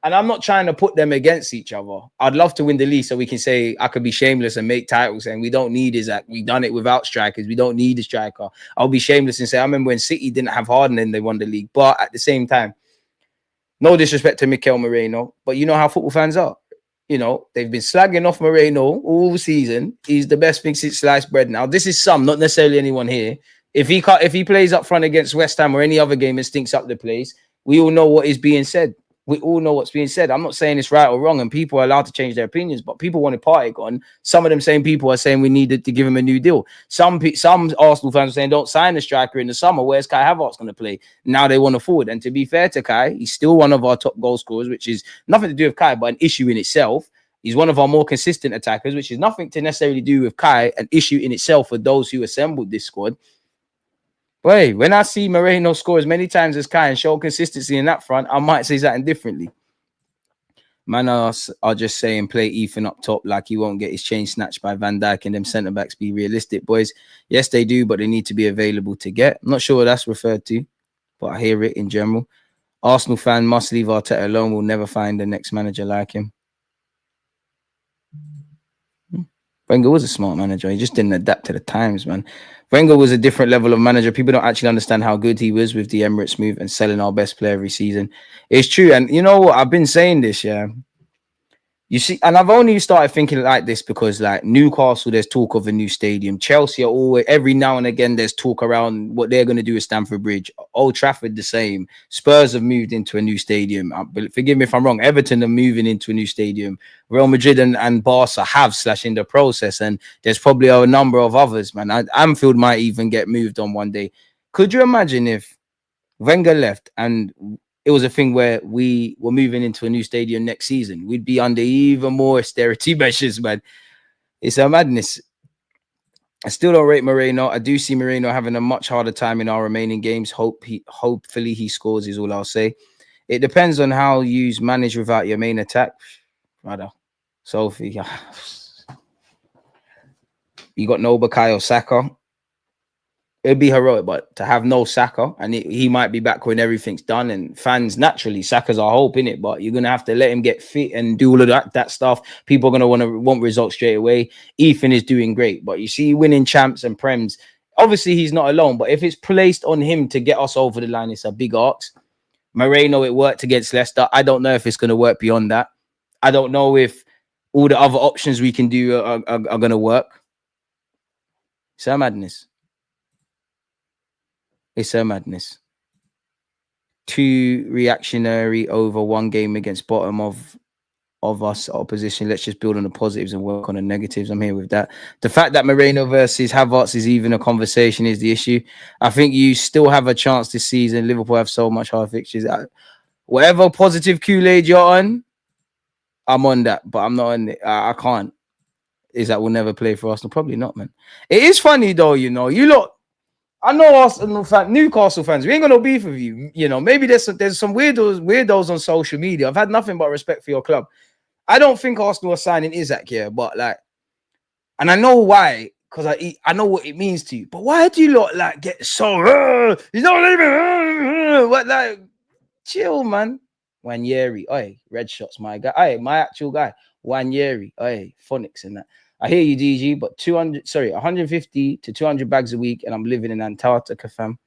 And I'm not trying to put them against each other. I'd love to win the league so we can say I could be shameless and make titles saying we don't need Isak. We've done it without strikers. We don't need a striker. I'll be shameless and say I remember when City didn't have Harden and they won the league. But at the same time, no disrespect to Mikel Merino, but you know how football fans are. You know, they've been slagging off Merino all season. He's the best thing since sliced bread. Now, this is some, not necessarily anyone here. If he plays up front against West Ham or any other game and stinks up the place, we all know what is being said. We all know what's being said. I'm not saying it's right or wrong, and people are allowed to change their opinions, but people want to party gone. Some of them same people are saying we needed to give him a new deal. Some Arsenal fans are saying don't sign a striker in the summer. Where's Kai Havertz going to play? Now they want to forward. And to be fair to Kai, he's still one of our top goal scorers, which is nothing to do with Kai, but an issue in itself. He's one of our more consistent attackers, which is nothing to necessarily do with Kai, an issue in itself for those who assembled this squad. But hey, when I see Moreno score as many times as Kai and show consistency in that front, I might say something differently. Man, I'll just say and play Ethan up top like he won't get his chain snatched by Van Dijk and them centre-backs. Be realistic, boys. Yes, they do, but they need to be available to get. I'm not sure what that's referred to, but I hear it in general. Arsenal fan must leave Arteta alone. We'll never find the next manager like him. Wenger was a smart manager. He just didn't adapt to the times, man. Wenger was a different level of manager. People don't actually understand how good he was with the Emirates move and selling our best player every season. It's true. And you know what? I've been saying this, yeah. You see, and I've only started thinking like this because, like, Newcastle, there's talk of a new stadium. Chelsea are always, every now and again, there's talk around what they're going to do at Stamford Bridge. Old Trafford, the same. Spurs have moved into a new stadium. Forgive me if I'm wrong. Everton are moving into a new stadium. Real Madrid and Barca have / in the process. And there's probably a number of others, man. Anfield might even get moved on one day. Could you imagine if Wenger left and it was a thing where we were moving into a new stadium next season? We'd be under even more austerity measures, man. It's a madness. I still don't rate Moreno. I do see Moreno having a much harder time in our remaining games. Hopefully he scores is all I'll say. It depends on how you manage without your main attack. Brother, Sophie. You got no Bukayo Saka. It'd be heroic, but to have no Saka, and he might be back when everything's done, and fans naturally, Saka's our hope in it, but you're gonna have to let him get fit and do all of that stuff. People are gonna want results straight away. Ethan is doing great, but you see, winning champs and prems, obviously he's not alone. But if it's placed on him to get us over the line, it's a big ask. Moreno, it worked against Leicester. I don't know if it's gonna work beyond that. I don't know if all the other options we can do are gonna work. It's a madness. It's a madness. Too reactionary over one game against bottom of us opposition. Let's just build on the positives and work on the negatives. I'm here with that. The fact that Moreno versus Havertz is even a conversation is the issue. I think you still have a chance this season. Liverpool have so much hard fixtures. Whatever positive Kool-Aid you're on, I'm on that, but I'm not on it. I can't. Is that we'll never play for Arsenal? Probably not, man. It is funny though, you know. You lot, I know Arsenal fans, Newcastle fans, we ain't got no beef with you. You know, maybe there's some weirdos on social media. I've had nothing but respect for your club. I don't think Arsenal are signing Isak here, but like, and I know why, because I know what it means to you. But why do you lot like get so? He's not leaving. What, like, chill, man. Nwaneri, oi, red shots, my guy. Oi, my actual guy. Nwaneri, oi, phonics and that. I hear you, DG, but 150 to 200 bags a week, and I'm living in Antarctica, fam.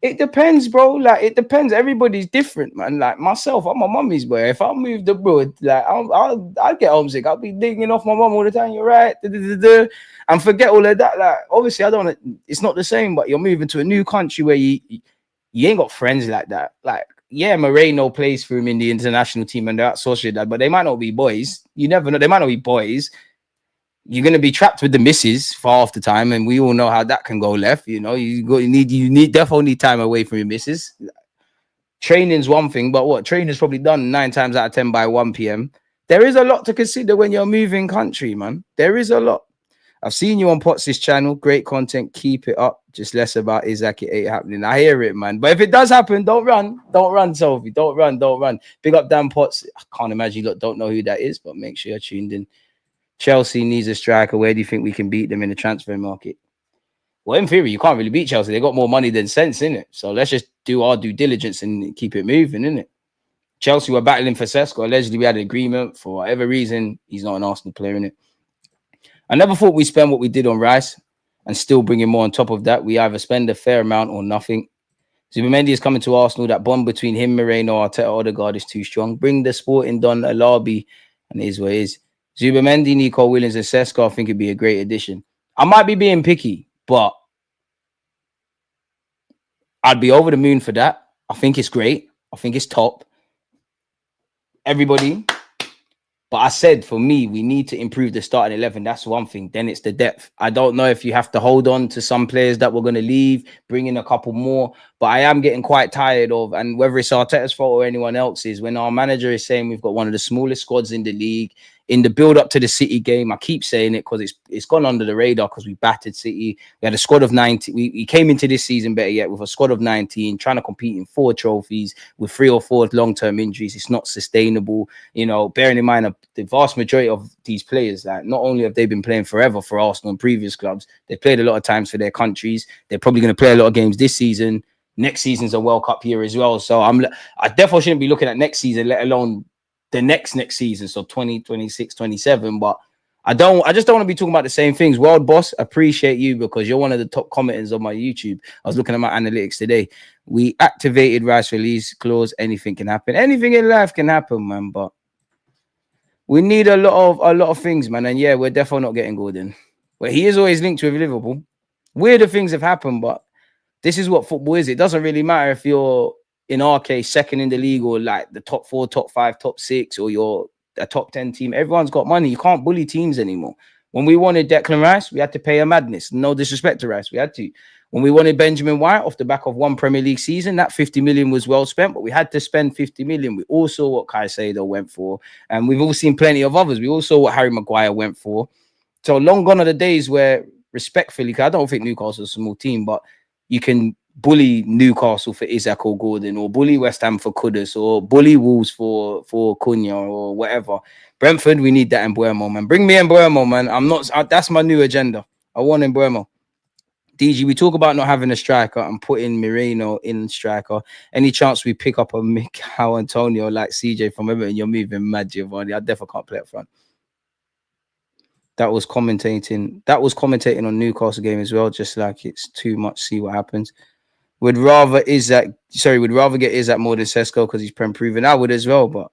It depends, bro. Like, it depends. Everybody's different, man. Like myself, I'm my mummy's boy. If I moved abroad, like I'll get homesick. I'll be digging off my mum all the time. You're right, and forget all of that. Like, obviously, I don't. It's not the same. But you're moving to a new country where you ain't got friends like that. Like, yeah, Moreno plays for him in the international team and they're at Sociedad, but they might not be boys. You never know. They might not be boys. You're going to be trapped with the missus for half the time, and we all know how that can go left. You know, you definitely need time away from your missus. Training's one thing, but what training's probably done 9 times out of 10 by 1 p.m. There is a lot to consider when you're moving country, man. There is a lot. I've seen you on Potts' channel. Great content. Keep it up. Just less about Isak. It ain't happening. I hear it, man. But if it does happen, don't run. Don't run, Sophie. Don't run. Big up Dan Potts. I can't imagine you don't know who that is, but make sure you're tuned in. Chelsea needs a striker. Where do you think we can beat them in the transfer market? Well, in theory, you can't really beat Chelsea. They got more money than sense, innit? So let's just do our due diligence and keep it moving, innit? Chelsea were battling for Sesko. Allegedly, we had an agreement. For whatever reason, he's not an Arsenal player, innit? I never thought we'd spend what we did on Rice and still bring him more on top of that. We either spend a fair amount or nothing. Zubimendi is coming to Arsenal. That bond between him, Moreno, Arteta, Odegaard is too strong. Bring the Sporting Don Alabi, and it is what it is. Zubimendi, Nico Williams, and Sesko, I think it'd be a great addition. I might be being picky, but I'd be over the moon for that. I think it's great. I think it's top. Everybody. But I said, for me, we need to improve the starting 11. That's one thing. Then it's the depth. I don't know if you have to hold on to some players that we're going to leave, bring in a couple more. But I am getting quite tired of, and whether it's Arteta's fault or anyone else's, when our manager is saying we've got one of the smallest squads in the league, in the build-up to the City game, I keep saying it because it's gone under the radar because we battered City. We had a squad of 19. We came into this season, better yet, with a squad of 19, trying to compete in 4 trophies with 3 or 4 long-term injuries. It's not sustainable. You know, bearing in mind the vast majority of these players, like, not only have they been playing forever for Arsenal and previous clubs, they've played a lot of times for their countries. They're probably going to play a lot of games this season. Next season's a World Cup year as well. So I definitely shouldn't be looking at next season, let alone the next season, so 2026, 27. But I just don't want to be talking about the same things. World Boss, appreciate you because you're one of the top commenters on my YouTube. I was looking at my analytics today. We activated Rice release clause. Anything can happen. Anything in life can happen, man. But we need a lot of things, man. And yeah, we're definitely not getting Gordon. But he is always linked with Liverpool. Weirder things have happened, but this is what football is. It doesn't really matter if you're, in our case, second in the league or like the top 4, top 5, top 6, or you're a top 10 team. Everyone's got money. You can't bully teams anymore. When we wanted Declan Rice, we had to pay a madness. No disrespect to Rice, we had to. When we wanted Benjamin White off the back of 1 Premier League season, that 50 million was well spent, but we had to spend 50 million. We all saw what Caicedo went for, and we've all seen plenty of others. We all saw what Harry Maguire went for. So long gone are the days where, respectfully, because I don't think Newcastle's a small team, but you can bully Newcastle for Isak or Gordon, or bully West Ham for Kudus, or bully Wolves for Cunha or whatever. Brentford, we need that Mbuemo, man. Bring me Mbuemo, man. That's my new agenda. I want Mbuemo. DG, we talk about not having a striker and putting Merino in striker. Any chance we pick up a Mikel Antonio like CJ from Everton? You're moving mad, Giovanni. I definitely can't play up front. That was commentating on Newcastle game as well. Just like it's too much. See what happens. Would rather get Isak more than Sesko because he's proven. I would as well, but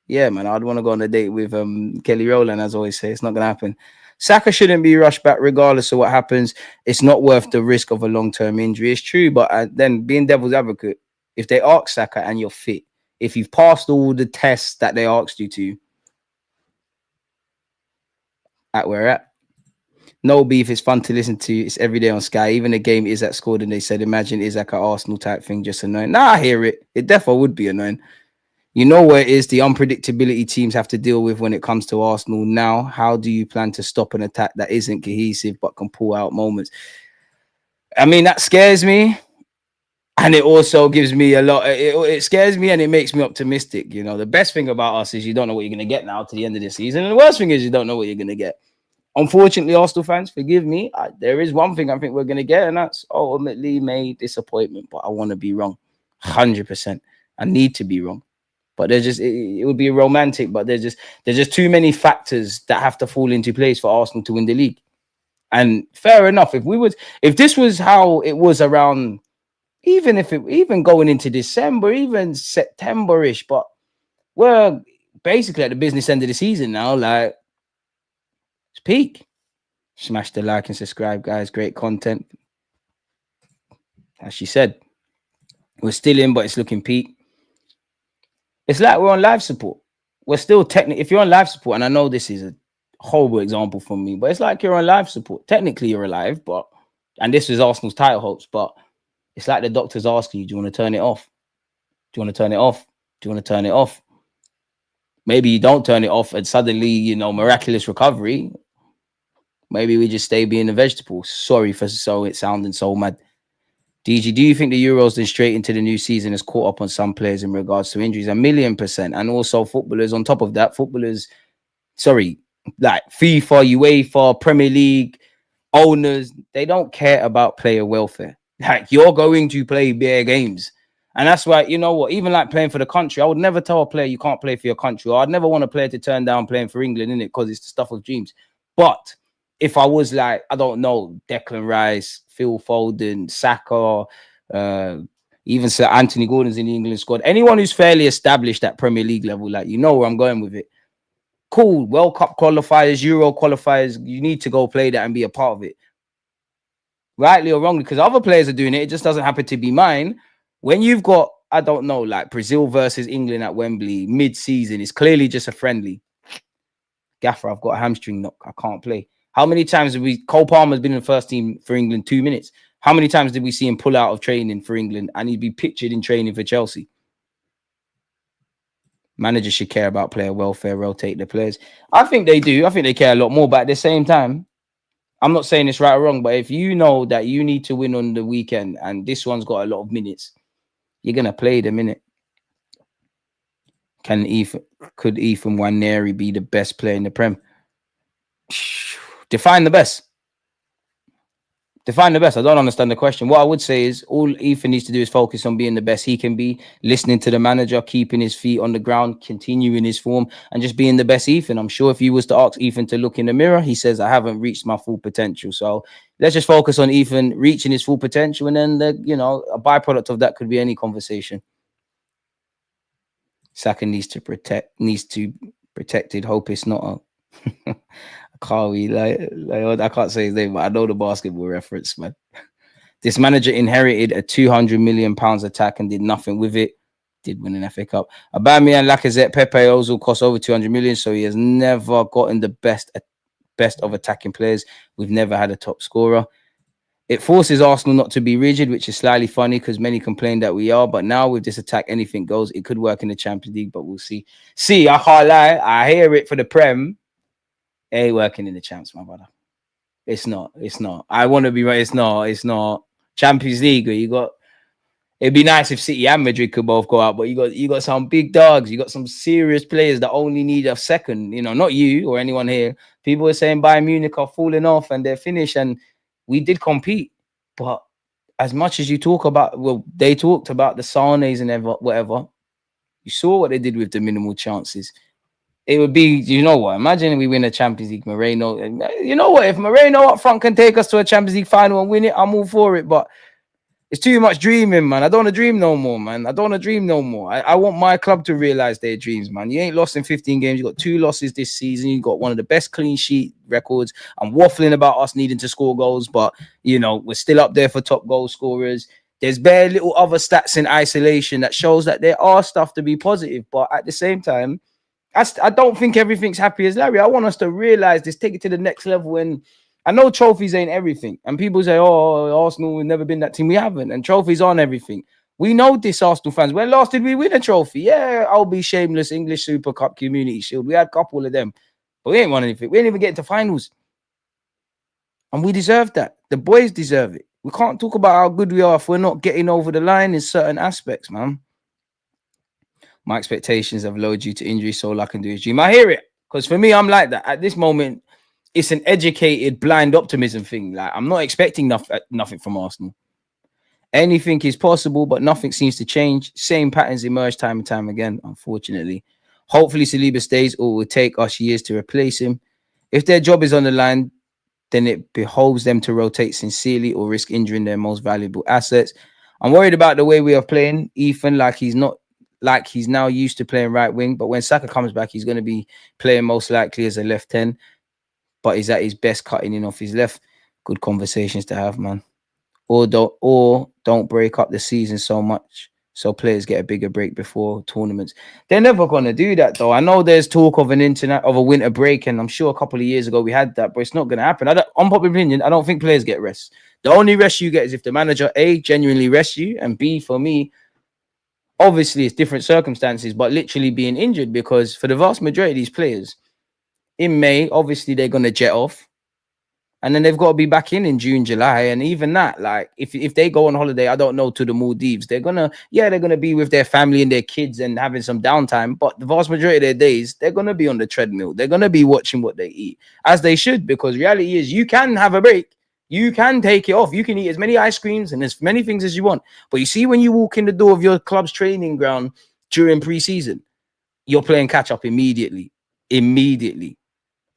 yeah, man, I'd want to go on a date with Kelly Rowland, as I always say. It's not gonna happen. Saka shouldn't be rushed back regardless of what happens. It's not worth the risk of a long-term injury. It's true, but then being devil's advocate, if they ask Saka and you're fit, if you've passed all the tests that they asked you to, at where at. No beef, it's fun to listen to. It's every day on Sky. Even the game Isak scored and they said, imagine Isak at Arsenal type thing, just annoying. Nah, I hear it. It definitely would be annoying. You know where it is, the unpredictability teams have to deal with when it comes to Arsenal now. How do you plan to stop an attack that isn't cohesive but can pull out moments? I mean, that scares me. And it also gives me a lot. It scares me and it makes me optimistic. You know, the best thing about us is you don't know what you're going to get now to the end of the season. And the worst thing is you don't know what you're going to get. Unfortunately, Arsenal fans, forgive me. There is one thing I think we're going to get, and that's ultimately May disappointment. But I want to be wrong, 100%. I need to be wrong. But there's just it would be romantic. But there's just too many factors that have to fall into place for Arsenal to win the league. And fair enough, if this was how it was around even going into December, even September-ish, but we're basically at the business end of the season now. Like, it's peak. Smash the like and subscribe, guys. Great content. As she said, we're still in, but it's looking peak. It's like we're on live support. We're still technically, if you're on live support, and I know this is a horrible example from me, but it's like you're on live support. Technically, you're alive, but, and this was Arsenal's title hopes, but it's like the doctor's asking you, do you want to turn it off? Do you want to turn it off? Do you want to turn it off? Maybe you don't turn it off and suddenly, you know, miraculous recovery. Maybe we just stay being a vegetable. Sorry for it sounding so mad. DG, do you think the Euros then straight into the new season has caught up on some players in regards to injuries? 1,000,000%. And also footballers on top of that, like FIFA, UEFA, Premier League, owners, they don't care about player welfare. Like, you're going to play bare games. And that's why, you know what, even like playing for the country, I would never tell a player you can't play for your country. Or I'd never want a player to turn down playing for England, innit? Because it's the stuff of dreams. But if I was like, I don't know, Declan Rice, Phil Foden, Saka, even Sir Anthony Gordon's in the England squad, anyone who's fairly established at Premier League level, like, you know where I'm going with it. Cool, World Cup qualifiers, Euro qualifiers, you need to go play that and be a part of it. Rightly or wrongly, because other players are doing it, it just doesn't happen to be mine. When you've got, I don't know, like Brazil versus England at Wembley mid-season, it's clearly just a friendly. Gaffer, I've got a hamstring knock, I can't play. How many times have Cole Palmer's been in the first team for England 2 minutes. How many times did we see him pull out of training for England and he'd be pictured in training for Chelsea? Managers should care about player welfare, rotate the players. I think they do. I think they care a lot more, but at the same time, I'm not saying it's right or wrong, but if you know that you need to win on the weekend and this one's got a lot of minutes, you're going to play them, innit? Could Ethan Nwaneri be the best player in the Prem? Define the best. Define the best. I don't understand the question. What I would say is all Ethan needs to do is focus on being the best he can be, listening to the manager, keeping his feet on the ground, continuing his form, and just being the best Ethan. I'm sure if you was to ask Ethan to look in the mirror, he says, I haven't reached my full potential. So let's just focus on Ethan reaching his full potential, and then, a byproduct of that could be any conversation. Saka needs to protected. Hope it's not a I can't say his name, but I know the basketball reference, man. This manager inherited a £200 million attack and did nothing with it. Did win an FA Cup. Aubameyang, Lacazette, Pepe Ozil cost over 200 million, so he has never gotten the best of attacking players. We've never had a top scorer. It forces Arsenal not to be rigid, which is slightly funny because many complain that we are. But now with this attack, anything goes. It could work in the Champions League, but we'll see. See, I can't lie. I hear it for the Prem. It ain't working in the Champs, my brother. It's not. I want to be right. It's not. Champions League, it'd be nice if City and Madrid could both go out, but you got some big dogs. You got some serious players that only need a second. Not you or anyone here. People are saying Bayern Munich are falling off and they're finished, and we did compete. But as much as you talk about, they talked about the Sanes and whatever. You saw what they did with the minimal chances. It would be, imagine we win a Champions League, Moreno. You know what? If Moreno up front can take us to a Champions League final and win it, I'm all for it. But it's too much dreaming, man. I don't want to dream no more, man. I want my club to realize their dreams, man. You ain't lost in 15 games. You got 2 losses this season. You got one of the best clean sheet records. I'm waffling about us needing to score goals, but, we're still up there for top goal scorers. There's bare little other stats in isolation that shows that there are stuff to be positive. But at the same time, I don't think everything's happy as Larry. I want us to realize this, take it to the next level. And I know trophies ain't everything. And people say, oh, Arsenal, we've never been that team. We haven't. And trophies aren't everything. We know this, Arsenal fans. When last did we win a trophy? Yeah, I'll be shameless. English Super Cup, Community Shield. We had a couple of them. But we ain't won anything. We ain't even get to finals. And we deserve that. The boys deserve it. We can't talk about how good we are if we're not getting over the line in certain aspects, man. My expectations have low due to injury, so all I can do is dream. I hear it, because for me, I'm like that. At this moment, it's an educated, blind optimism thing. Like, I'm not expecting nothing from Arsenal. Anything is possible, but nothing seems to change. Same patterns emerge time and time again, unfortunately. Hopefully, Saliba stays, or it will take us years to replace him. If their job is on the line, then it behoves them to rotate sincerely or risk injuring their most valuable assets. I'm worried about the way we are playing Ethan, like he's not like he's now used to playing right wing. But when Saka comes back, he's going to be playing most likely as a left 10. But he's at his best cutting in off his left. Good conversations to have, man. Or don't break up the season so much so players get a bigger break before tournaments. They're never gonna do that though. I know there's talk of a winter break, and I'm sure a couple of years ago we had that, but it's not gonna happen. Unpopular opinion, I don't think players get rest. The only rest you get is if the manager A genuinely rests you, and B, for me, obviously it's different circumstances, but literally being injured, because for the vast majority of these players in May, obviously they're gonna jet off. And then they've got to be back in June, July. And even that, like, if they go on holiday, I don't know, to the Maldives, they're gonna be with their family and their kids and having some downtime. But the vast majority of their days, they're gonna be on the treadmill. They're gonna be watching what they eat, as they should, because reality is you can have a break. You can take it off. You can eat as many ice creams and as many things as you want. But you see, when you walk in the door of your club's training ground during pre-season, you're playing catch up immediately.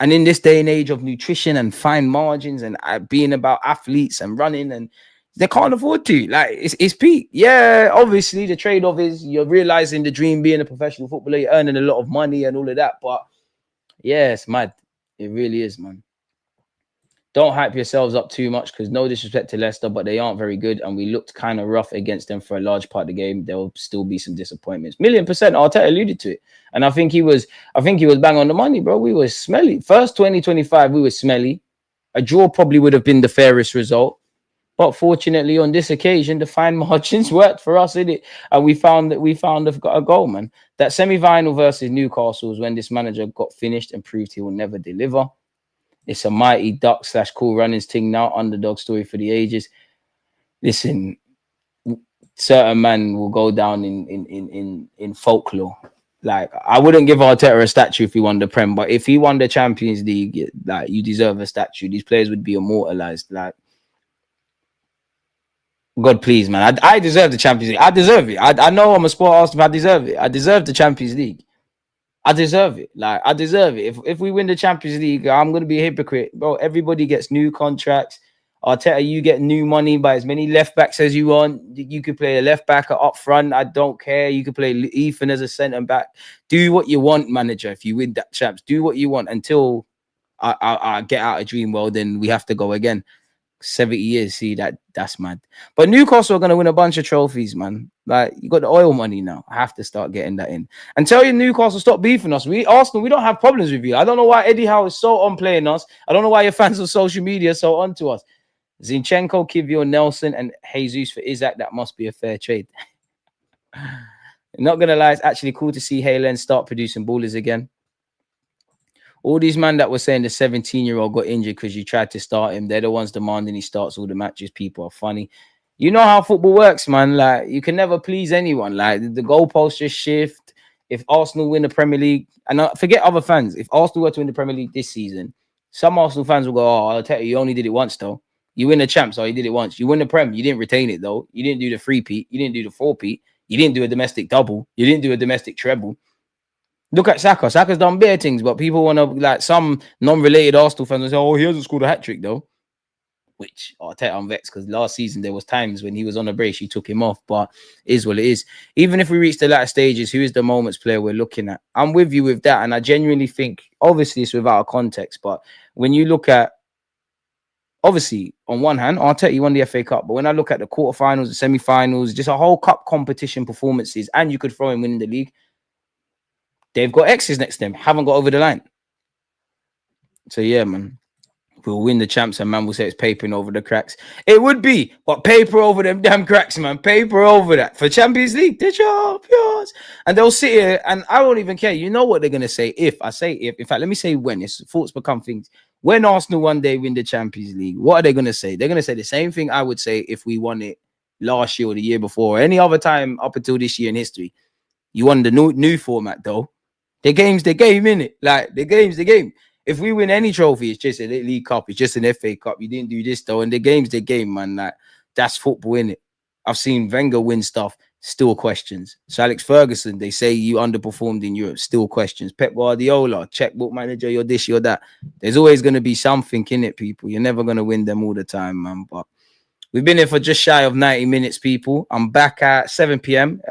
And in this day and age of nutrition and fine margins and being about athletes and running, and they can't afford to. Like, it's peak. Yeah, obviously the trade-off is you're realizing the dream being a professional footballer, you're earning a lot of money and all of that. But yeah, it's mad. It really is, man. Don't hype yourselves up too much, because no disrespect to Leicester, but they aren't very good, and we looked kind of rough against them for a large part of the game. There will still be some disappointments. 1,000,000%. Arteta alluded to it, and I think he was bang on the money, bro. We were smelly. First 2025, we were smelly. A draw probably would have been the fairest result, but fortunately on this occasion, the fine margins worked for us, innit? And we found a goal, man. That semi-final versus Newcastle was when this manager got finished and proved he will never deliver. It's a mighty duck / cool runnings thing now. Underdog story for the ages. Listen, certain man will go down in folklore. Like, I wouldn't give Arteta a statue if he won the Prem, but if he won the Champions League, like, you deserve a statue. These players would be immortalized. Like, God, please, man. I deserve the Champions League. I deserve it. I know I'm a sport Arsenal. I deserve it. I deserve the Champions League. I deserve it. Like, I deserve it. If we win the Champions League, I'm going to be a hypocrite. Bro, everybody gets new contracts. Arteta, you get new money by as many left backs as you want. You could play a left back up front. I don't care. You could play Ethan as a centre back. Do what you want, manager. If you win that champs, do what you want until I get out of dream world. Then we have to go again. 70 years. See, that's mad. But Newcastle are going to win a bunch of trophies, man. Like, you got the oil money now. I have to start getting that in. And tell you, Newcastle, stop beefing us. Arsenal, we don't have problems with you. I don't know why Eddie Howe is so on playing us. I don't know why your fans of social media are so onto us. Zinchenko, Kivio, Nelson, and Jesus for Isak. That must be a fair trade. Not going to lie, it's actually cool to see Haaland start producing ballers again. All these men that were saying the 17-year-old got injured because you tried to start him, they're the ones demanding he starts all the matches. People are funny. You know how football works, man. Like, you can never please anyone. Like, the goalposts just shift. If Arsenal win the Premier League, and forget other fans, if Arsenal were to win the Premier League this season, some Arsenal fans will go, "Oh, I'll tell you, you only did it once, though. You win the champs, you did it once. You win the Prem, you didn't retain it, though. You didn't do the 3-peat. You didn't do the 4-peat. You didn't do a domestic double. You didn't do a domestic treble." Look at Saka. Saka's done better things, but people want to, like, some non-related Arsenal fans will say, "Oh, he hasn't scored a hat-trick, though." Which, I'm vexed, because last season there was times when he was on a brace, he took him off, but it is what it is. Even if we reach the latter stages, who is the moments player we're looking at? I'm with you with that, and I genuinely think, obviously it's without a context, but when you look at, obviously, on one hand, Arteta, you won the FA Cup, but when I look at the quarterfinals, the semi-finals, just a whole cup competition performances, and you could throw him winning the league, they've got X's next to them, haven't got over the line. So yeah, man, we'll win the champs, and man will say it's papering over the cracks. It would be, but paper over them damn cracks, man. Paper over that for Champions League. The champions, and they'll sit here, and I won't even care. You know what they're gonna say? If I say if, in fact, let me say when. It's thoughts become things. When Arsenal one day win the Champions League, what are they gonna say? They're gonna say the same thing I would say if we won it last year or the year before, or any other time up until this year in history. You won the new format, though. The game's the game, innit? Like, the game's the game. If we win any trophy, it's just a League Cup. It's just an FA Cup. You didn't do this, though. And the game's the game, man. Like, that's football, innit? I've seen Wenger win stuff, still questions. So Alex Ferguson, they say you underperformed in Europe, still questions. Pep Guardiola, checkbook manager, you're this, you're that. There's always going to be something in it, people. You're never going to win them all the time, man. But We've been here for just shy of 90 minutes, people. I'm back at 7 p.m.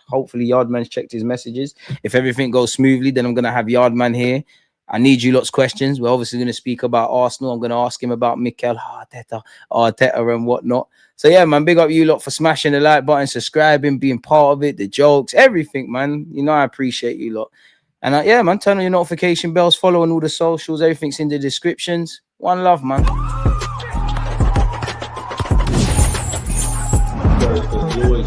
Hopefully, Yardman's checked his messages. If everything goes smoothly, then I'm going to have Yardman here. I need you lots of questions. We're obviously going to speak about Arsenal. I'm going to ask him about Mikel Arteta and whatnot. So, yeah, man, big up you lot for smashing the like button, subscribing, being part of it, the jokes, everything, man. You know, I appreciate you lot. And, yeah, man, turn on your notification bells, follow on all the socials. Everything's in the descriptions. One love, man. You always